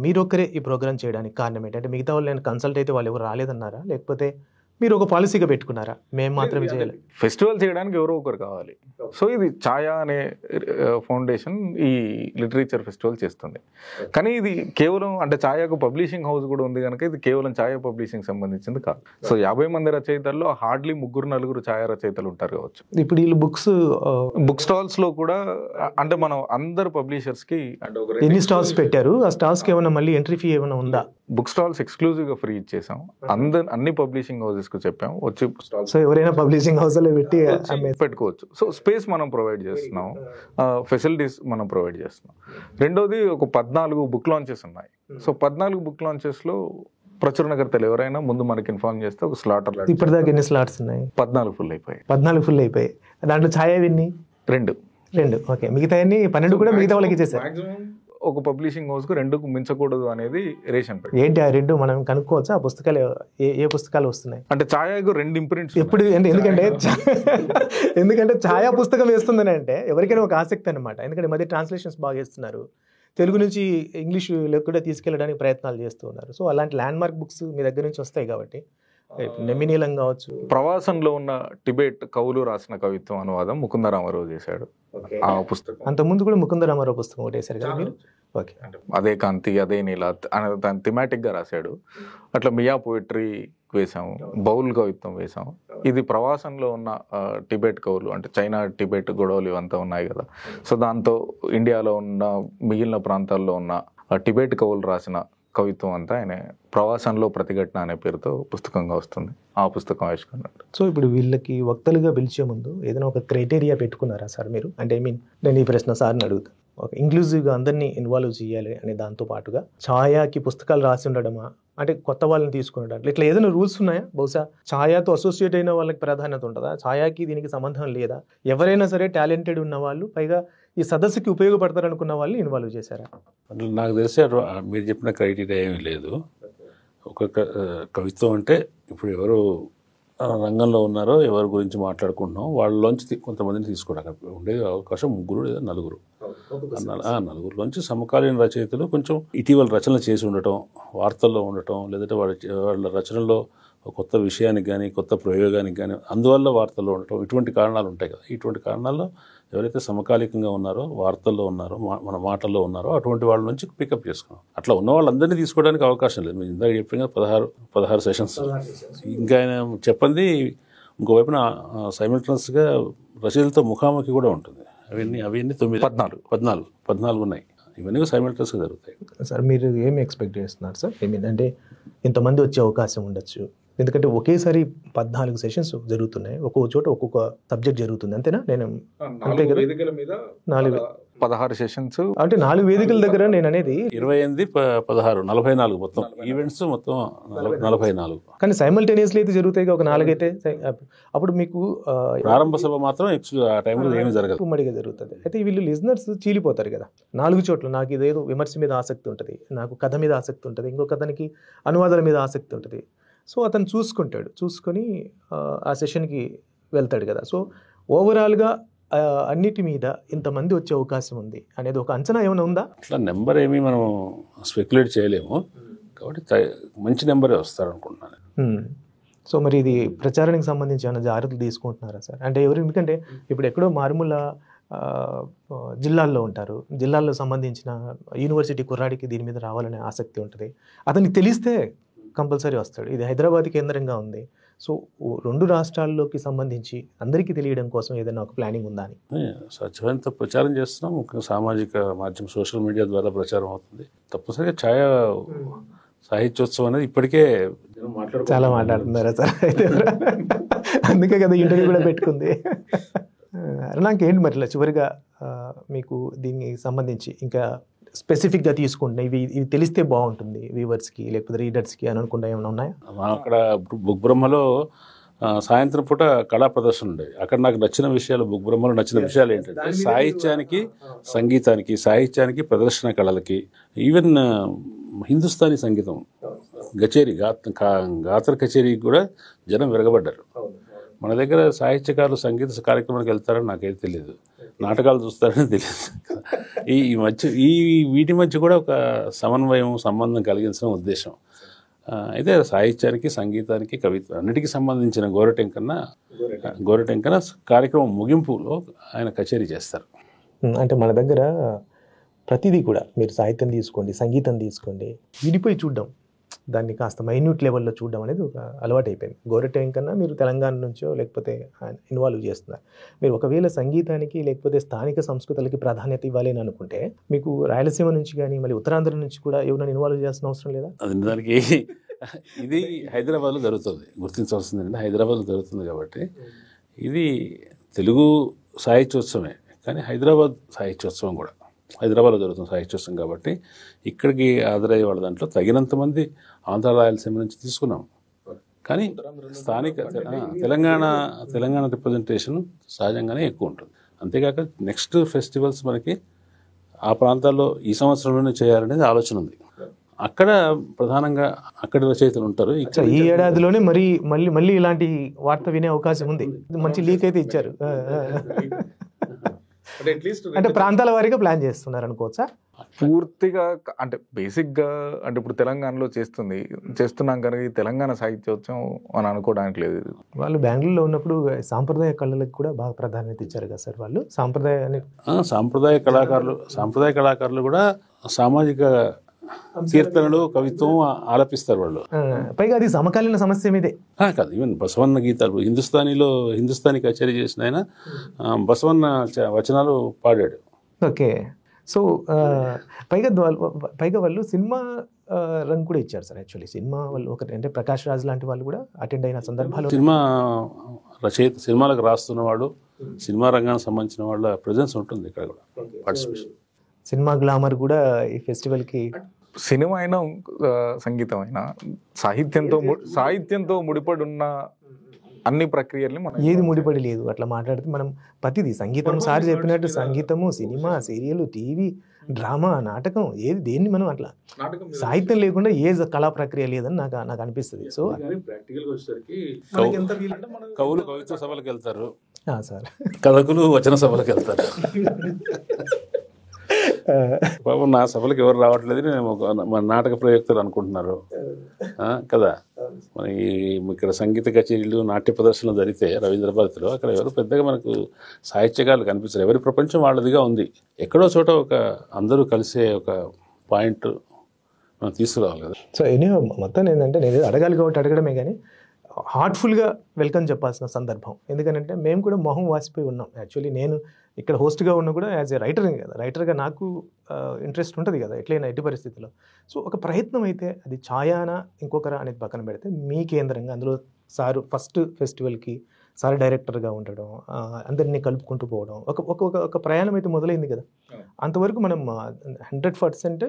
[SPEAKER 1] మీరొక్కరే ఈ ప్రోగ్రామ్ చేయడానికి కారణం ఏంటంటే మిగతా వాళ్ళు కన్సల్ట్ అయితే వాళ్ళు ఎవరు రాలేదన్నారా, లేకపోతే మీరు ఒక పాలసీగా పెట్టుకున్నారా మేము మాత్రమే చేయాలి?
[SPEAKER 3] ఫెస్టివల్ చేయడానికి ఎవరో ఒకరు కావాలి. సో ఇది ఛాయా అనే ఫౌండేషన్ ఈ లిటరేచర్ ఫెస్టివల్ చేస్తుంది. కానీ ఇది కేవలం అంటే ఛాయాకు పబ్లిషింగ్ హౌస్ కూడా ఉంది కనుక ఇది కేవలం ఛాయా పబ్లిషింగ్ సంబంధించింది కాదు. సో 50 మంది రచయితల్లో హార్డ్లీ 3-4 ఛాయా రచయితలు ఉంటారు కావచ్చు.
[SPEAKER 1] ఇప్పుడు వీళ్ళు
[SPEAKER 3] బుక్ స్టాల్స్ లో కూడా అంటే మనం అందరు పబ్లిషర్స్ కి
[SPEAKER 1] ఎన్ని స్టాల్స్ పెట్టారు? ఆ స్టాల్స్ కి ఏమైనా మళ్ళీ ఎంట్రీ ఫీ ఏమైనా ఉందా?
[SPEAKER 3] బుక్ స్టాల్స్ ఎక్స్క్లూజివ్ గా ఫ్రీ ఇచ్చేసాం. అన్ని పబ్లిషింగ్ హౌసెస్ కు చెప్పాం వచ్చి
[SPEAKER 1] సో ఎవరైనా పబ్లిషింగ్ హౌస్ లో పెట్టి
[SPEAKER 3] పెట్టుకోవచ్చు. సో స్పేస్ మనం ప్రొవైడ్ చేస్తున్నాం, ఫెసిలిటీస్ మనం ప్రొవైడ్ చేస్తున్నాం. రెండోది ఒక 14 బుక్ లాంచెస్ ఉన్నాయి. సో 14 బుక్ లాంచెస్ లో ప్రచురణకర్తలు ఎవరైనా ముందు మనకి ఇన్ఫార్మ్ చేస్తే ఒక స్లాట్.
[SPEAKER 1] ఇప్పటిదాకా ఎన్ని స్లాట్స్ ఉన్నాయి?
[SPEAKER 3] 14 ఫుల్ అయిపోయాయి.
[SPEAKER 1] 14 ఫుల్ అయిపోయాయి. దాంట్లో ఛాయా విన్ని
[SPEAKER 3] 2.
[SPEAKER 1] ఓకే, మిగతా 12 కూడా మిగతా వాళ్ళకి ఇచ్చేసారు.
[SPEAKER 3] ఒక పబ్లిషింగ్ హౌస్ కు 2కు మించకూడదు అనేది రేషన్ పెట్టి.
[SPEAKER 1] ఏంటి ఆ 2 మనం కనుక్కోవచ్చా? ఆ పుస్తకాలు ఏ పుస్తకాలు వస్తున్నాయి
[SPEAKER 3] అంటే ఛాయాకు 2 ఇంప్రింట్స్
[SPEAKER 1] ఎప్పుడు? ఎందుకంటే ఛాయా పుస్తకం వేస్తుందని అంటే ఎవరికైనా ఒక ఆసక్తి అనమాట. ఎందుకంటే మధ్య ట్రాన్స్లేషన్స్ బాగా చేస్తున్నారు, తెలుగు నుంచి ఇంగ్లీష్లో కూడా తీసుకెళ్ళడానికి ప్రయత్నాలు చేస్తూ ఉన్నారు. సో అలాంటి ల్యాండ్ మార్క్ బుక్స్ మీ దగ్గర నుంచి వస్తాయి కాబట్టి నెమ్మినీలం కావచ్చు.
[SPEAKER 3] ప్రవాసంలో ఉన్న టిబెట్ కవులు రాసిన కవిత్వం అనువాదం ముకుందరామారావు చేశాడు. ఆ పుస్తకం
[SPEAKER 1] అంతకుముందు కూడా ముకుందరామారావు పుస్తకం ఒకటి వేశారు కదా మీరు? ఓకే,
[SPEAKER 3] అదే కాంతి అదే నీల దాని థిమాటిక్ గా రాశాడు. అట్లా మియా పోయిటరీ వేసాము, బౌల్ కవిత్వం వేసాము. ఇది ప్రవాసంలో ఉన్న టిబెట్ కవులు అంటే చైనా టిబెట్ గొడవలు ఇవంతా ఉన్నాయి కదా. సో దాంతో ఇండియాలో ఉన్న మిగిలిన ప్రాంతాల్లో ఉన్న టిబెట్ కవులు రాసిన కవిత్వం అంతా ఆయన ప్రవాసంలో ప్రతిఘటన అనే పేరుతో పుస్తకంగా వస్తుంది. ఆ పుస్తకం ఆవిష్కరణ.
[SPEAKER 1] సో ఇప్పుడు వీళ్ళకి వక్తలుగా పిలిచే ముందు ఏదైనా ఒక క్రైటీరియా పెట్టుకున్నారా సార్ మీరు? అంటే నేను ఈ ప్రశ్న సార్ని అడుగుతాను. ఒక ఇంక్లూజివ్గా అందరినీ ఇన్వాల్వ్ చేయాలి అనే దాంతో పాటుగా ఛాయాకి పుస్తకాలు రాసి ఉండడమా, అంటే కొత్త వాళ్ళని తీసుకునడం, ఇట్లా ఏదైనా రూల్స్ ఉన్నాయా? బహుశా ఛాయాతో అసోసియేట్ అయిన వాళ్ళకి ప్రాధాన్యత ఉంటుందా? ఛాయాకి దీనికి సంబంధం లేదా? ఎవరైనా సరే టాలెంటెడ్ ఉన్న వాళ్ళు, పైగా ఈ సదస్సుకి ఉపయోగపడతారు అనుకున్న వాళ్ళని ఇన్వాల్వ్ చేశారా?
[SPEAKER 2] నాకు తెలిసే మీరు చెప్పిన క్రైటీరియా ఏమీ లేదు. ఒక కవిత్వం అంటే ఇప్పుడు ఎవరు రంగంలో ఉన్నారో ఎవరి గురించి మాట్లాడుకుంటున్నాం వాళ్ళలోంచి కొంతమందిని తీసుకోవడానికి ఉండేది అవకాశం 3 లేదా 4. నలుగురిలోంచి సమకాలీన రచయితలు కొంచెం ఇటీవల రచనలు చేసి ఉండటం, వార్తల్లో ఉండటం, లేదంటే వాళ్ళ రచనల్లో ఒక కొత్త విషయానికి కానీ కొత్త ప్రయోగానికి కానీ అందువల్ల వార్తల్లో ఉండటం, ఇటువంటి కారణాలు ఉంటాయి కదా. ఇటువంటి కారణాల్లో ఎవరైతే సమకాలికంగా ఉన్నారో, వార్తల్లో ఉన్నారో, మన మాటల్లో ఉన్నారో అటువంటి వాళ్ళ నుంచి పికప్ చేసుకున్నాం. అట్లా ఉన్న వాళ్ళందరినీ తీసుకోవడానికి అవకాశం లేదు. మీరు ఇందాక చెప్పిన 16 సెషన్స్ ఇంకా ఆయన చెప్పండి. ఇంకోవైపున సైమల్టనస్గా రచయితలతో ముఖాముఖి కూడా ఉంటుంది. అవన్నీ 14 ఉన్నాయి. ఇవన్నీ సైమల్టనస్గా జరుగుతాయి.
[SPEAKER 1] సార్ మీరు ఏమి ఎక్స్పెక్ట్ చేస్తున్నారు సార్? అంటే ఇంతమంది వచ్చే అవకాశం ఉండొచ్చు, ఎందుకంటే ఒకేసారి 14 సెషన్స్ జరుగుతున్నాయి, ఒక్కొక్క చోట ఒక్కొక్క సబ్జెక్ట్ జరుగుతుంది, అంతేనా? నేను అంతే కదా,
[SPEAKER 3] 16 సెషన్స్
[SPEAKER 1] అంటే 4 వేదికల దగ్గర నేను అనేది
[SPEAKER 2] 28, 16, 44 మొత్తం ఈవెంట్స్ మొత్తం 44.
[SPEAKER 1] కానీ సైమల్టేనియస్లీ అయితే జరుగుతాయి ఒక 4 అయితే. అప్పుడు మీకు
[SPEAKER 2] ప్రారంభ సభ మాత్రం ఆ టైంలో ఏమీ జరగదు,
[SPEAKER 1] ఉమ్మడిగా జరుగుతుంది. అయితే వీళ్ళు లిజనర్స్ చీలిపోతారు కదా 4 చోట్ల. నాకు ఇదేదో విమర్శ మీద ఆసక్తి ఉంటుంది, నాకు కథ మీద ఆసక్తి ఉంటుంది, ఇంకొక అతనికి అనువాదాల మీద ఆసక్తి ఉంటుంది. సో అతను చూసుకొని ఆ సెషన్కి వెళ్తాడు కదా. సో ఓవరాల్గా అన్నిటి మీద ఇంతమంది వచ్చే అవకాశం ఉంది అనేది ఒక అంచనా ఏమైనా ఉందా?
[SPEAKER 2] అట్లా నెంబర్ ఏమీ మనం స్పెక్యులేట్ చేయలేము, కాబట్టి మంచి నెంబరే వస్తారు అనుకుంటున్నాను.
[SPEAKER 1] సో మరి ఇది ప్రచారానికి సంబంధించి ఏమైనా జాగ్రత్తలు తీసుకుంటున్నారా సార్? అంటే ఎందుకంటే ఇప్పుడు ఎక్కడో మారుమూల జిల్లాల్లో ఉంటారు, జిల్లాల్లో సంబంధించిన యూనివర్సిటీ కుర్రాడికి దీని మీద రావాలనే ఆసక్తి ఉంటుంది, అతనికి తెలిస్తే కంపల్సరీ వస్తాడు. ఇది హైదరాబాద్ కేంద్రంగా ఉంది. సో 2 రాష్ట్రాల్లోకి సంబంధించి అందరికీ తెలియడం కోసం ఏదైనా ఒక ప్లానింగ్ ఉందా అని?
[SPEAKER 2] స్వచ్ఛంత ప్రచారం చేస్తున్నాం. ముఖ్యంగా సామాజిక మాధ్యమం, సోషల్ మీడియా ద్వారా ప్రచారం అవుతుంది. తప్పనిసరిగా సాహిత్యోత్సవం అనేది ఇప్పటికే
[SPEAKER 1] చాలా మాట్లాడుతున్నారా సార్? అయితే అందుకే కదా ఇంటర్వ్యూ కూడా పెట్టుకుంది. నాకేంటి మరి చివరిగా మీకు దీనికి సంబంధించి ఇంకా స్పెసిఫిక్గా తీసుకుంటున్నా, ఇవి తెలిస్తే బాగుంటుంది వ్యూవర్స్కి లేకపోతే రీడర్స్కి అని అనుకుంటా ఏమైనా ఉన్నాయా?
[SPEAKER 2] అక్కడ బుక్ బ్రహ్మలో సాయంత్రం పూట కళా ప్రదర్శన ఉండేది. అక్కడ నాకు నచ్చిన విషయాలు, బుక్ బ్రహ్మలో నచ్చిన విషయాలు ఏంటంటే సాహిత్యానికి, సంగీతానికి, సాహిత్యానికి, ప్రదర్శన కళలకి, ఈవెన్ హిందుస్థానీ సంగీతం కచేరీ, గాత్ర కచేరీకి కూడా జనం విరగబడ్డారు. మన దగ్గర సాహిత్యకారులు సంగీత కార్యక్రమానికి వెళ్తారని నాకైతే తెలియదు, నాటకాలు చూస్తారని తెలియదు. వీటి మధ్య కూడా ఒక సమన్వయం, సంబంధం కలిగించడం ఉద్దేశం. అయితే సాహిత్యానికి, సంగీతానికి, కవిత్వం అన్నిటికీ సంబంధించిన గోరటెంకన కార్యక్రమం ముగింపులో ఆయన కచేరీ చేస్తారు.
[SPEAKER 1] అంటే మన దగ్గర ప్రతిదీ కూడా మీరు సాహిత్యం తీసుకోండి, సంగీతం తీసుకోండి, విడిపోయి చూడడం, దాన్ని కాస్త మైన్యూట్ లెవెల్లో చూడడం అనేది ఒక అలవాటు అయిపోయింది. గోరటెంకన్నా మీరు తెలంగాణ నుంచో లేకపోతే ఇన్వాల్వ్ చేస్తున్నారు. మీరు ఒకవేళ సంగీతానికి లేకపోతే స్థానిక సంస్కృతులకి ప్రాధాన్యత ఇవ్వాలి అని అనుకుంటే మీకు రాయలసీమ నుంచి కానీ మళ్ళీ ఉత్తరాంధ్ర నుంచి కూడా ఎవరైనా ఇన్వాల్వ్ చేయాల్సిన అవసరం లేదా?
[SPEAKER 2] దానికి ఇది హైదరాబాద్లో జరుగుతుంది, గుర్తించవలసింది ఏంటంటే హైదరాబాద్లో జరుగుతుంది కాబట్టి ఇది తెలుగు సాహిత్యోత్సవమే, కానీ హైదరాబాద్ సాహిత్యోత్సవం కూడా హైదరాబాద్లో జరుగుతున్న సాహిత్యోత్సవం కాబట్టి ఇక్కడికి హాజరయ్యే వాళ్ళ దాంట్లో తగినంత మంది ఆంధ్ర, రాయలసీమ నుంచి తీసుకున్నాం. కానీ స్థానిక తెలంగాణ రిప్రజెంటేషన్ సహజంగానే ఎక్కువ ఉంటుంది. అంతేకాక నెక్స్ట్ ఫెస్టివల్స్ మనకి ఆ ప్రాంతాల్లో ఈ సంవత్సరంలోనే చేయాలనేది ఆలోచన ఉంది. అక్కడ ప్రధానంగా అక్కడి రచయితలు ఉంటారు.
[SPEAKER 1] ఈ ఏడాదిలోనే మళ్ళీ ఇలాంటి వార్త వినే అవకాశం ఉంది. మంచి లీక్ అయితే ఇచ్చారు. అంటే ప్రాంతాల వారీగా ప్లాన్ చేస్తున్నారు అనుకోవచ్చా?
[SPEAKER 3] పూర్తిగా అంటే బేసిక్గా అంటే ఇప్పుడు తెలంగాణలో చేస్తున్నాం కనుక ఈ తెలంగాణ సాహిత్యోత్సవం అని అనుకోవడానికి లేదు.
[SPEAKER 1] వాళ్ళు బెంగళూరులో ఉన్నప్పుడు సాంప్రదాయ కళలకు కూడా బాగా ప్రాధాన్యత ఇచ్చారు కదా సార్ వాళ్ళు.
[SPEAKER 2] సాంప్రదాయ కళాకారులు కూడా సామాజిక కీర్తనలు, కవిత్వం ఆలపిస్తారు వాళ్ళు.
[SPEAKER 1] పైగా అది సమకాలీన సమస్య మీదే
[SPEAKER 2] కాదు, ఈవెన్ బసవన్న గీతాలు, హిందుస్థానీ కచేరీ చేసిన ఆయన బసవన్న వచనాలు పాడాడు.
[SPEAKER 1] ఓకే. సో పైగా వాళ్ళు సినిమా రంగు కూడా ఇచ్చారు సార్. యాక్చువల్లీ సినిమా వాళ్ళు అంటే ప్రకాష్ రాజ్ లాంటి వాళ్ళు కూడా అటెండ్ అయిన సందర్భాలు,
[SPEAKER 2] సినిమాలకు రాస్తున్న వాళ్ళు, సినిమా రంగానికి సంబంధించిన వాళ్ళ ప్రెజెన్స్ ఉంటుంది ఇక్కడ కూడా, పార్టిసిపేషన్.
[SPEAKER 1] సినిమా గ్లామర్ కూడా ఈ ఫెస్టివల్కి,
[SPEAKER 3] సినిమా అయినా సంగీతం అయినా సాహిత్యంతో ముడిపడి ఉన్న అన్ని ప్రక్రియల్ని మనం
[SPEAKER 1] ఏది ముడిపడి లేదు అట్లా మాట్లాడితే మనం ప్రతిదీ సంగీతం, సార్ చెప్పినట్టు సంగీతము, సినిమా, సీరియల్, టీవీ, డ్రామా, నాటకం, దేన్ని మనం అట్లా సాహిత్యం లేకుండా ఏ కళా ప్రక్రియ లేదని నాకు అనిపిస్తుంది. సో
[SPEAKER 2] కవులు కవిత్వ సభలకు వెళ్తారు
[SPEAKER 1] సార్,
[SPEAKER 2] కథకులు వచన సభలకు వెళ్తారు. పాపం నా సభలకు ఎవరు రావట్లేదు, నేను మన నాటక ప్రయోక్తలు అనుకుంటున్నారు కదా. మన ఇక్కడ సంగీత కచేరీలు, నాట్య ప్రదర్శనలు జరిగితే రవీంద్ర భారతిలో అక్కడ ఎవరు పెద్దగా మనకు సాహిత్యకారులు కనిపించారు. ఎవరి ప్రపంచం వాళ్ళదిగా ఉంది. ఎక్కడో చోట ఒక అందరూ కలిసే ఒక పాయింట్ మనం తీసుకురావాలి కదా.
[SPEAKER 1] సో ఎనీ మొత్తం ఏంటంటే నేను అడగాలి కాబట్టి అడగడమే కానీ హార్ట్ఫుల్గా వెల్కమ్ చెప్పాల్సిన సందర్భం. ఎందుకంటే మేము కూడా మొహం వాసిపోయి ఉన్నాం. యాక్చువల్లీ నేను ఇక్కడ హోస్ట్గా ఉన్నా కూడా యాజ్ ఏ రైటర్ కదా, రైటర్గా నాకు ఇంట్రెస్ట్ ఉంటుంది కదా ఎట్లయినా ఎట్టి పరిస్థితుల్లో. సో ఒక ప్రయత్నం అయితే అది ఛాయానా ఇంకొకరా అనేది పక్కన పెడితే మీ కేంద్రంగా అందులో సారు ఫస్ట్ ఫెస్టివల్కి సార్ డైరెక్టర్గా ఉండడం, అందరినీ కలుపుకుంటూ పోవడం, ఒక ప్రయాణం అయితే మొదలైంది కదా. అంతవరకు మనం 100%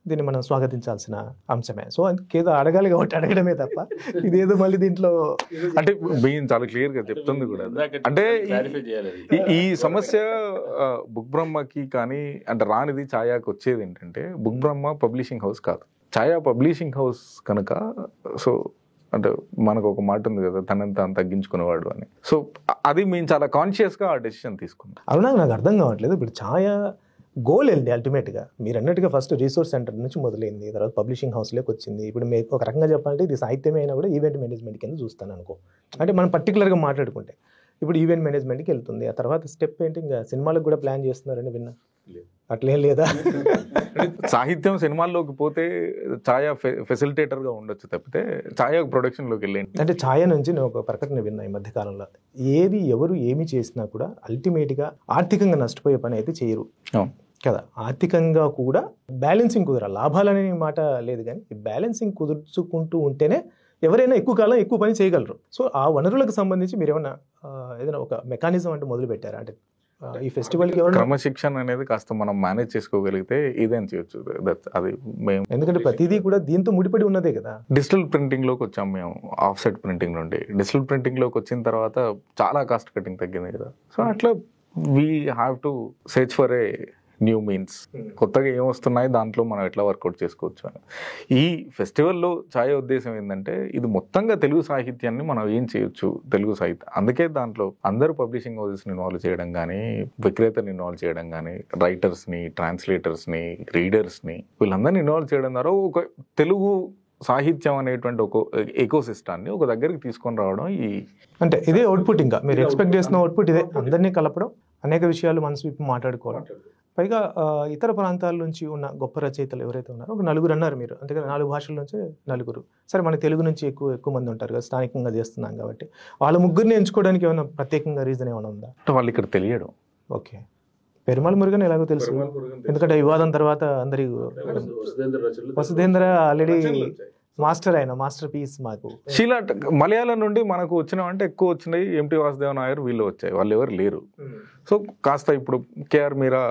[SPEAKER 1] దీన్ని మనం స్వాగతించాల్సిన అంశమే. సో అందుకేదో అడగాలి కాబట్టి అడగడమే తప్ప ఇదేదో మళ్ళీ దీంట్లో
[SPEAKER 3] అంటే మేము చాలా క్లియర్గా చెప్తుంది కూడా. అంటే ఈ సమస్య బుక్ బ్రహ్మకి కానీ అంటే రానిది ఛాయాకి వచ్చేది ఏంటంటే, బుక్ బ్రహ్మ పబ్లిషింగ్ హౌస్ కాదు, ఛాయా పబ్లిషింగ్ హౌస్ కనుక. సో అంటే మనకు ఒక మాట ఉంది కదా, తనంత తగ్గించుకునేవాడు అని. సో అది మేము చాలా కాన్షియస్గా ఆ డెసిషన్ తీసుకున్నాం.
[SPEAKER 1] అవునా, నాకు అర్థం కావట్లేదు. ఇప్పుడు ఛాయా గోల్ ఏంటి అల్టిమేట్గా? మీరు అన్నట్టుగా ఫస్ట్ రీసోర్స్ సెంటర్ నుంచి మొదలైంది, తర్వాత పబ్లిషింగ్ హౌస్లోకి వచ్చింది. ఇప్పుడు మీకు ఒక రకంగా చెప్పాలంటే ఇది సాహిత్యమే అయినా కూడా ఈవెంట్ మేనేజ్మెంట్ కింద చూస్తాను అనుకో. అంటే మనం పర్టికులర్గా మాట్లాడుకుంటే ఇప్పుడు ఈవెంట్ మేనేజ్మెంట్కి వెళ్తుంది. ఆ తర్వాత స్టెప్ ఏంటి, ఇంకా సినిమాలకు కూడా ప్లాన్ చేస్తున్నారని విన్నా. అట్లేం లేదా?
[SPEAKER 3] సాహిత్యం సినిమాల్లోకి పోతే ఛాయా ఫెసిలిటేటర్గా ఉండొచ్చు తప్పితే ఛాయా ప్రొడక్షన్లోకి వెళ్ళేది.
[SPEAKER 1] అంటే ఛాయా నుంచి నేను ఒక ప్రకటన విన్నా ఈ మధ్యకాలంలో, ఏది ఎవరు ఏమి చేసినా కూడా అల్టిమేట్గా ఆర్థికంగా నష్టపోయే పని అయితే చేయరు కదా. ఆర్థికంగా కూడా బ్యాలెన్సింగ్ కుదరాలి. లాభాలనే మాట లేదు, కానీ ఈ బ్యాలెన్సింగ్ కుదుర్చుకుంటూ ఉంటేనే ఎవరైనా ఎక్కువ కాలం ఎక్కువ పని చేయగలరు. సో ఆ వనరులకు సంబంధించి మీరు ఏదైనా ఒక మెకానిజం అంటే మొదలు పెట్టారా? అంటే ఈ ఫెస్టివల్కి
[SPEAKER 3] క్రమశిక్షణ అనేది కాస్త మనం మేనేజ్ చేసుకోగలిగితే ఇదేం చేయొచ్చు. అది మేము
[SPEAKER 1] ఎందుకంటే ప్రతిదీ కూడా దీంతో ముడిపడి ఉన్నదే కదా.
[SPEAKER 3] డిజిటల్ ప్రింటింగ్లోకి వచ్చాం మేము, ఆఫ్సెట్ ప్రింటింగ్ నుండి డిజిటల్ ప్రింటింగ్లోకి వచ్చిన తర్వాత చాలా కాస్ట్ కటింగ్ తగ్గింది కదా. సో అట్లా we have to search for a new means. కొత్తగా ఏమొస్తున్నాయి, దాంట్లో మనం ఎట్లా వర్కౌట్ చేసుకోవచ్చు అని. ఈ ఫెస్టివల్లో ఛాయా ఉద్దేశం ఏంటంటే, ఇది మొత్తంగా తెలుగు సాహిత్యాన్ని మనం ఏం చేయొచ్చు, తెలుగు సాహిత్యం. అందుకే దాంట్లో అందరూ పబ్లిషింగ్ హౌసెస్ని ఇన్వాల్వ్ చేయడం కానీ, విక్రేతని ఇన్వాల్వ్ చేయడం కానీ, రైటర్స్ని, ట్రాన్స్లేటర్స్ని, రీడర్స్ని, వీళ్ళందరినీ ఇన్వాల్వ్ చేయడం ద్వారా ఒక తెలుగు సాహిత్యం అనేటువంటి ఒక ఎకోసిస్టాన్ని ఒక దగ్గరికి తీసుకొని రావడం.
[SPEAKER 1] అంటే ఇదే అవుట్పుట్, ఇంకా మీరు ఎక్స్పెక్ట్ చేసిన అవుట్పుట్ ఇదే. అందరినీ కలపడం, అనేక విషయాలు మనసు విప్పి మాట్లాడుకోవడం. పైగా ఇతర ప్రాంతాల నుంచి ఉన్న గొప్ప రచయితలు ఎవరైతే ఉన్నారో ఒక 4 అన్నారు మీరు, అంతేకాదు 4 భాషల నుంచి 4. సరే, మన తెలుగు నుంచి ఎక్కువ మంది ఉంటారు కదా, స్థానికంగా చేస్తున్నాం కాబట్టి. వాళ్ళ ముగ్గురిని ఎంచుకోవడానికి ఏమైనా ప్రత్యేకంగా రీజన్ ఏమైనా ఉందా?
[SPEAKER 3] వాళ్ళు ఇక్కడ తెలియడం.
[SPEAKER 1] ఓకే, పెరుమాళ్ మురుగన్ ఎలాగో తెలుసు, ఎందుకంటే వివాదం తర్వాత అందరి వసుధేంద్ర ఆల్రెడీ మాస్టర్, ఆయన మాస్టర్ పీస్. మాకు
[SPEAKER 3] శీలా మలయాళం నుండి మనకు వచ్చినామంటే ఎక్కువ వచ్చినాయి. ఎంటీ వాసుదేవన్ నాయర్ వీళ్ళు వచ్చాయి, వాళ్ళు ఎవరు లేరు. సో కాస్త ఇప్పుడు కేఆర్ మీరా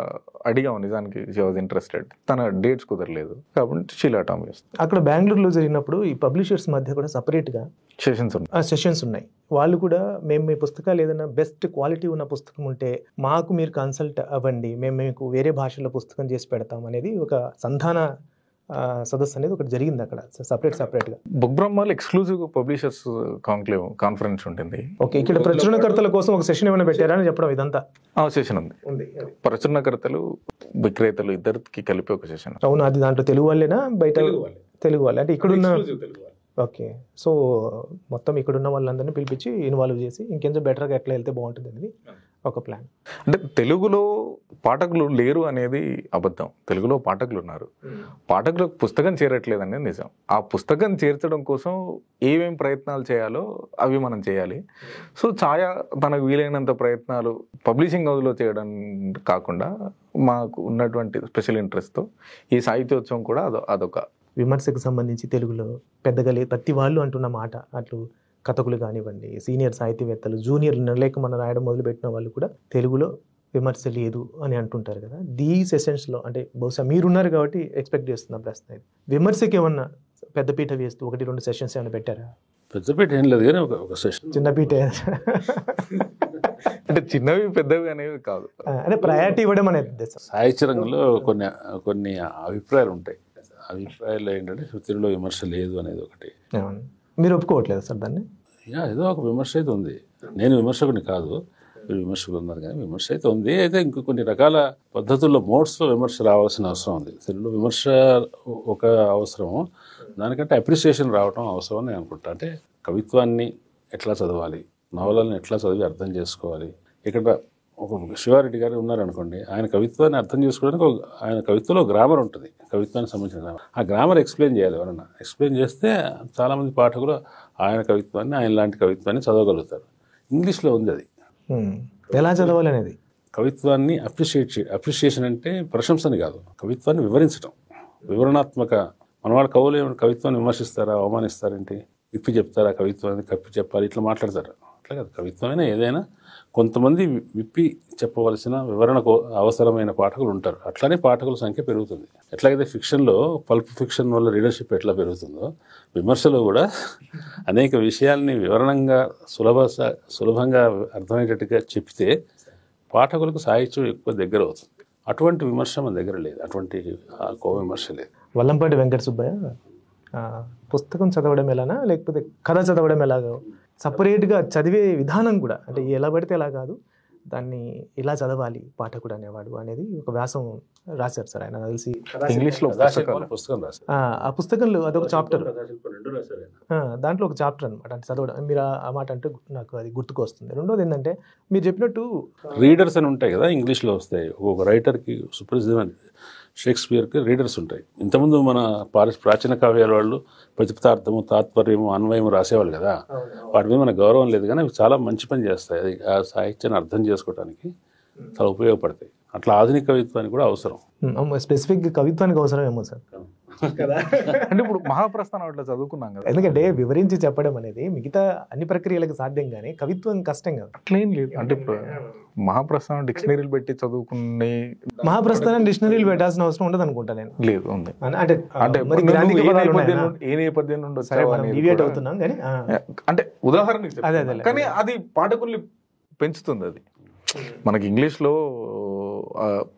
[SPEAKER 3] అడిగాము, నిజానికి షీ వాజ్ ఇంట్రెస్టెడ్, తన డేట్స్ కుదరలేదు కాబట్టి శీలా టామ్ చేస్తుంది.
[SPEAKER 1] అక్కడ బెంగళూరులో జరిగినప్పుడు ఈ పబ్లిషర్స్ మధ్య కూడా సపరేట్గా సెషన్స్ ఉన్నాయి. వాళ్ళు కూడా మేము మీ పుస్తకాలు ఏదైనా బెస్ట్ క్వాలిటీ ఉన్న పుస్తకం ఉంటే మాకు మీరు కన్సల్ట్ అవ్వండి, మేము మీకు వేరే భాషలో పుస్తకం చేసి పెడతాం అనేది ఒక సంధాన సదస్సు అనేది ఒకటి జరిగింది అక్కడ సపరేట్గా.
[SPEAKER 3] బుక్ బ్రహ్మలో ఎక్స్క్లూజివ్ పబ్లిషర్స్ కాంక్లేవ్ కాన్ఫరెన్స్ ఉంటుంది.
[SPEAKER 1] ఓకే, ఇక్కడ ప్రచురణకర్తల కోసం ఒక సెషన్ ఏమైనా పెట్టారా అని చెప్పడం ఇదంతా?
[SPEAKER 3] సెషన్ ఉంది. ప్రచురణకర్తలు, విక్రేతలు ఇద్దరికి కలిపి ఒక సెషన్.
[SPEAKER 1] అవును, అది దాంట్లో తెలుగు వాళ్ళేనా బయట? తెలుగు వాళ్ళే, అంటే ఇక్కడున్న. ఓకే, సో మొత్తం ఇక్కడున్న వాళ్ళందరినీ పిలిపించి ఇన్వాల్వ్ చేసి ఇంకెంతో బెటర్గా ఎట్లా వెళ్తే బాగుంటుంది అనేది ఒక ప్లాన్.
[SPEAKER 3] అంటే తెలుగులో పాఠకులు లేరు అనేది అబద్ధం. తెలుగులో పాఠకులు ఉన్నారు, పాఠకులకు పుస్తకం చేరట్లేదు అనేది నిజం. ఆ పుస్తకం చేర్చడం కోసం ఏమేం ప్రయత్నాలు చేయాలో అవి మనం చేయాలి. సో ఛాయా తనకు వీలైనంత ప్రయత్నాలు పబ్లిషింగ్ హౌస్లో చేయడం కాకుండా మాకు ఉన్నటువంటి స్పెషల్ ఇంట్రెస్ట్తో ఈ సాహిత్యోత్సవం కూడా అదొక
[SPEAKER 1] విమర్శకు సంబంధించి తెలుగులో పెద్దగా లేదు. ప్రతి వాళ్ళు అంటున్న మాట, అట్లు కథకులు కానివ్వండి, సీనియర్ సాహిత్యవేత్తలు, జూనియర్ నిర్లేఖనం రాయడం మొదలుపెట్టిన వాళ్ళు కూడా తెలుగులో విమర్శ లేదు అని అంటుంటారు కదా. దీ సెషన్స్లో అంటే బహుశా మీరున్నారు కాబట్టి ఎక్స్పెక్ట్ చేస్తున్న ప్రశ్న ఇది, విమర్శకి ఏమన్నా పెద్దపీట వేస్తూ 1-2 సెషన్స్ ఏమైనా పెట్టారా?
[SPEAKER 2] పెద్దపీట ఏం లేదు, కానీ ఒక సెషన్
[SPEAKER 1] చిన్నపీట.
[SPEAKER 3] అంటే చిన్నవి పెద్దవి అనేవి కాదు,
[SPEAKER 1] అంటే ప్రయారిటీ ఇవ్వడం అనేది.
[SPEAKER 2] సాహిత్య రంగంలో కొన్ని అభిప్రాయాలు ఉంటాయి. అభిప్రాయాలు ఏంటంటే తెలుగులో విమర్శ లేదు అనేది ఒకటి.
[SPEAKER 1] మీరు ఒప్పుకోవట్లేదు సార్ దాన్ని?
[SPEAKER 2] ఏదో ఒక విమర్శ అయితే ఉంది. నేను విమర్శకుని కాదు, విమర్శకులు ఉన్నారు, కానీ విమర్శ అయితే ఉంది. అయితే ఇంకో కొన్ని రకాల పద్ధతుల్లో మోడ్స్లో విమర్శ రావాల్సిన అవసరం ఉంది. తెలుగులో విమర్శ ఒక అవసరం, దానికంటే అప్రిసియేషన్ రావడం అవసరం అని నేను అనుకుంటా. అంటే కవిత్వాన్ని ఎట్లా చదవాలి, నవలని ఎట్లా చదివి అర్థం చేసుకోవాలి. ఇక్కడ ఒక శివారెడ్డి గారు ఉన్నారనుకోండి, ఆయన కవిత్వాన్ని అర్థం చేసుకోవడానికి ఆయన కవిత్వంలో గ్రామర్ ఉంటుంది, కవిత్వానికి సంబంధించిన గ్రామర్. ఆ గ్రామర్ ఎక్స్ప్లెయిన్ చేయాలి. ఎవరన్నా ఎక్స్ప్లెయిన్ చేస్తే చాలామంది పాఠకులు ఆయన కవిత్వాన్ని, ఆయన లాంటి కవిత్వాన్ని చదవగలుగుతారు. ఇంగ్లీష్లో ఉంది అది.
[SPEAKER 1] ఎలా చదవాలి అనేది.
[SPEAKER 2] కవిత్వాన్ని అప్రిషియేషన్ అంటే ప్రశంసని కాదు, కవిత్వాన్ని వివరించడం, వివరణాత్మక. మనవాడు కవులు ఏమైనా కవిత్వాన్ని విమర్శిస్తారా, అవమానిస్తారేంటి, విప్పి చెప్తారా, కవిత్వాన్ని కప్పి చెప్పాలి, ఇట్లా మాట్లాడతారు. అట్లా కాదు, కవిత్వమైనా ఏదైనా కొంతమంది విప్పి చెప్పవలసిన వివరణకు అవసరమైన పాఠకులు ఉంటారు. అట్లానే పాఠకుల సంఖ్య పెరుగుతుంది. ఎట్లాగైతే ఫిక్షన్లో పల్ప్ ఫిక్షన్ వల్ల రీడర్షిప్ ఎట్లా పెరుగుతుందో, విమర్శలో కూడా అనేక విషయాల్ని వివరణంగా సులభంగా అర్థమయ్యేటట్టుగా చెప్తే పాఠకులకు సాహిత్యం ఎక్కువ దగ్గర అవుతుంది. అటువంటి విమర్శ మన దగ్గర లేదు, అటువంటి కో విమర్శ లేదు.
[SPEAKER 1] వల్లంపాటి వెంకట సుబ్బయ్య పుస్తకం చదవడం ఎలానా, లేకపోతే కథ చదవడం ఎలాగో, సపరేట్గా చదివే విధానం కూడా, అంటే ఎలా పడితే ఎలా కాదు, దాన్ని ఇలా చదవాలి పాఠకుడు అనేవాడు అనేది ఒక వ్యాసం రాశారు సార్ ఆయన. తెలిసి
[SPEAKER 3] ఇంగ్లీష్లో
[SPEAKER 2] పుస్తకం రాశారు.
[SPEAKER 1] ఆ పుస్తకంలో అదొక చాప్టర్, దాంట్లో ఒక చాప్టర్ అనమాట. అంటే చదవడం, మీరు ఆ మాట అంటే నాకు అది గుర్తుకు వస్తుంది. రెండోది ఏంటంటే మీరు చెప్పినట్టు
[SPEAKER 2] రీడర్స్ అని ఉంటాయి కదా, ఇంగ్లీష్లో వస్తాయి. ఒక రైటర్కి సుప్రసిద్ధమైన షేక్స్పియర్కి రీడర్స్ ఉంటాయి. ఇంతకుముందు మన ప్రాచీన కావ్యాల వాళ్ళు ప్రతిపదార్థము, తాత్పర్యము, అన్వయము రాసేవాళ్ళు కదా, వాటి మీద మనకు గౌరవం లేదు, కానీ అవి చాలా మంచి పని చేస్తాయి. అది ఆ సాహిత్యాన్ని అర్థం చేసుకోవడానికి చాలా ఉపయోగపడతాయి. అట్లా ఆధునిక కవిత్వానికి కూడా అవసరం.
[SPEAKER 1] స్పెసిఫిక్ కవిత్వానికి అవసరం ఏమో సార్ కదా.
[SPEAKER 3] అంటే ఇప్పుడు మహాప్రస్థానం అట్లా చదువుకున్నాం కదా,
[SPEAKER 1] ఎందుకంటే వివరించి చెప్పడం అనేది మిగతా అన్ని ప్రక్రియలకు సాధ్యం, కానీ కవిత్వం కష్టం కదా.
[SPEAKER 3] అట్లేం లేదు. అంటే మహాప్రస్థానం డిక్షనరీలు పెట్టి చదువుకునే,
[SPEAKER 1] మహాప్రస్థానం డిక్షనరీలు పెట్టాల్సిన అవసరం ఉండదు అనుకుంటా నేను.
[SPEAKER 3] లేదు, ఉంది.
[SPEAKER 1] అంటే
[SPEAKER 3] మరి ఏ నేపథ్యం నుండి
[SPEAKER 1] డివియేట్ అవుతున్నాం కానీ,
[SPEAKER 3] అంటే ఉదాహరణకి, కానీ అది పాఠకుల్ని పెంచుతుంది. అది మనకి ఇంగ్లీష్లో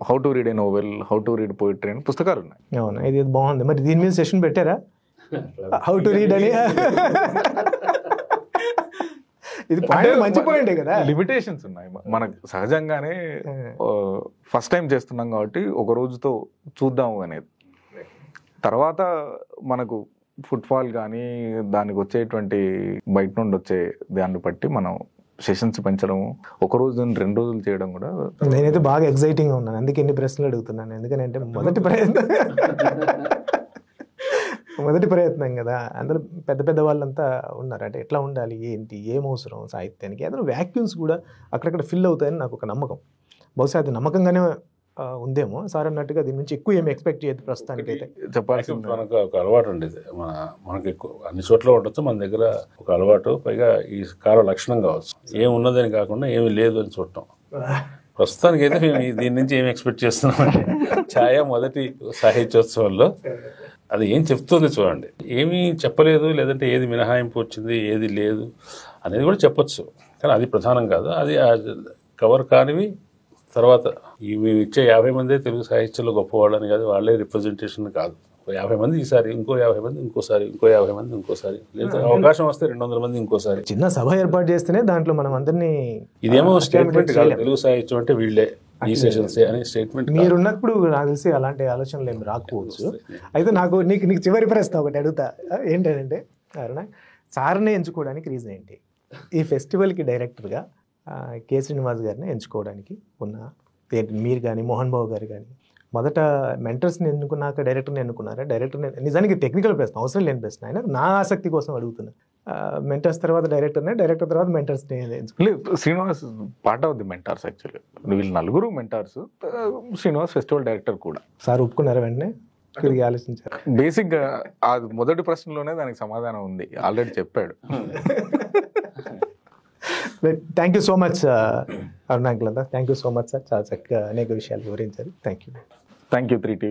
[SPEAKER 3] how to read A novel, how to read poetry అని పుస్తకాలు ఉన్నాయి.
[SPEAKER 1] అవునా, ఇది బాగుంది. మరి దీని మీద సెషన్ పెట్టారా, హౌ టు రీడ్ అని? ఇది మంచి పాయింటే కదా.
[SPEAKER 3] లిమిటేషన్స్ ఉన్నాయి మనకు సహజంగానే. ఫస్ట్ టైం చేస్తున్నాం కాబట్టి ఒక రోజుతో చూద్దాము అనేది, తర్వాత మనకు ఫుట్ఫాల్ కానీ దానికి వచ్చేటువంటి బయట నుండి వచ్చే దాన్ని బట్టి మనం సెషన్స్ పెంచడం, ఒక రోజు 2 రోజులు చేయడం కూడా.
[SPEAKER 1] నేనైతే బాగా ఎక్సైటింగ్గా ఉన్నాను, అందుకే ఎన్ని ప్రశ్నలు అడుగుతున్నాను. ఎందుకంటే మొదటి ప్రయత్నం కదా, అందరూ పెద్ద పెద్ద వాళ్ళంతా ఉన్నారు. అంటే ఎట్లా ఉండాలి, ఏంటి, ఏం అవసరం సాహిత్యానికి, అందులో వ్యాక్యూమ్స్ కూడా అక్కడక్కడ ఫిల్ అవుతాయని నాకు ఒక నమ్మకం. బహుశా అది నమ్మకంగానే ఉందేమో సార్ అన్నట్టుగా. దీని నుంచి ఎక్కువ ఏమి ఎక్స్పెక్ట్ చేయదు ప్రస్తుతానికి అయితే.
[SPEAKER 2] చెప్పాల్సింది మనకు ఒక అలవాటు ఉండేది, మనకి ఎక్కువ అన్ని చోట్ల ఉండొచ్చు, మన దగ్గర ఒక అలవాటు. పైగా ఈ కాల లక్షణం కావచ్చు, ఏమున్నదని కాకుండా ఏమి లేదు అని చూడటం. ప్రస్తుతానికి అయితే మేము దీని నుంచి ఏమి ఎక్స్పెక్ట్ చేస్తున్నామంటే, ఛాయ మొదటి సాహిత్యోత్సవంలో అది ఏం చెప్తుంది చూడండి. ఏమీ చెప్పలేదు, లేదంటే ఏది మినహాయింపు వచ్చింది, ఏది లేదు అనేది కూడా చెప్పొచ్చు, కానీ అది ప్రధానం కాదు. అది కవర్ కానివి తర్వాత మేము ఇచ్చే 50 మందే తెలుగు సాహిత్యంలో గొప్పవాళ్ళని కాదు, వాళ్ళే రిప్రజెంటేషన్ కాదు. 50 మంది ఈసారి, ఇంకో 50 మంది ఇంకోసారి, ఇంకో 50 మంది ఇంకోసారి, లేదా అవకాశం వస్తే 200 మంది ఇంకోసారి.
[SPEAKER 1] చిన్న సభ ఏర్పాటు చేస్తేనే దాంట్లో మనం అందరినీ,
[SPEAKER 2] ఇదేమో స్టేట్మెంట్ కాదు, తెలుగు సాహిత్యం అంటే వీళ్ళే, ఈ సెషన్స్ అనే స్టేట్మెంట్.
[SPEAKER 1] మీరున్నప్పుడు నాకు తెలిసి అలాంటి ఆలోచనలు ఏమి రాకపోవచ్చు. అయితే నీకు చివరి ప్రశ్న ఒకటి అడుగుతా. ఏంటంటే సార్నే ఎంచుకోవడానికి రీజన్ ఏంటి? ఈ ఫెస్టివల్కి డైరెక్టర్గా కె శ్రీనివాస్ గారిని ఎంచుకోవడానికి ఉన్న మీరు కానీ, మోహన్ బాబు గారు కానీ, మొదట మెంటర్స్ని ఎన్నుకున్నాక డైరెక్టర్ని ఎన్నుకున్నారా? డైరెక్టర్ని నిజానికి టెక్నికల్ ప్రశ్న, అవసరం లేని ప్రశ్న, ఆయన నా ఆసక్తి కోసం అడుగుతున్నా. మెంటర్స్ తర్వాత డైరెక్టర్నే, డైరెక్టర్ తర్వాత మెంటర్స్ని ఎంచుకోలేదు.
[SPEAKER 3] Srinivas part of the mentors. Actually వీళ్ళు 4 మెంటార్స్, శ్రీనివాస్ ఫెస్టివల్ డైరెక్టర్ కూడా. సార్
[SPEAKER 1] ఒప్పుకున్నారా? వెంటనే తిరిగి ఆలోచించారు.
[SPEAKER 3] బేసిక్గా ఆ మొదటి ప్రశ్నలోనే దానికి సమాధానం ఉంది, ఆల్రెడీ చెప్పాడు.
[SPEAKER 1] థ్యాంక్ యూ సో మచ్ అరుణాంకులంతా. Thank you so much sir, చాలా చక్కగా అనేక విషయాలు వివరించారు. Thank you
[SPEAKER 3] 3TV.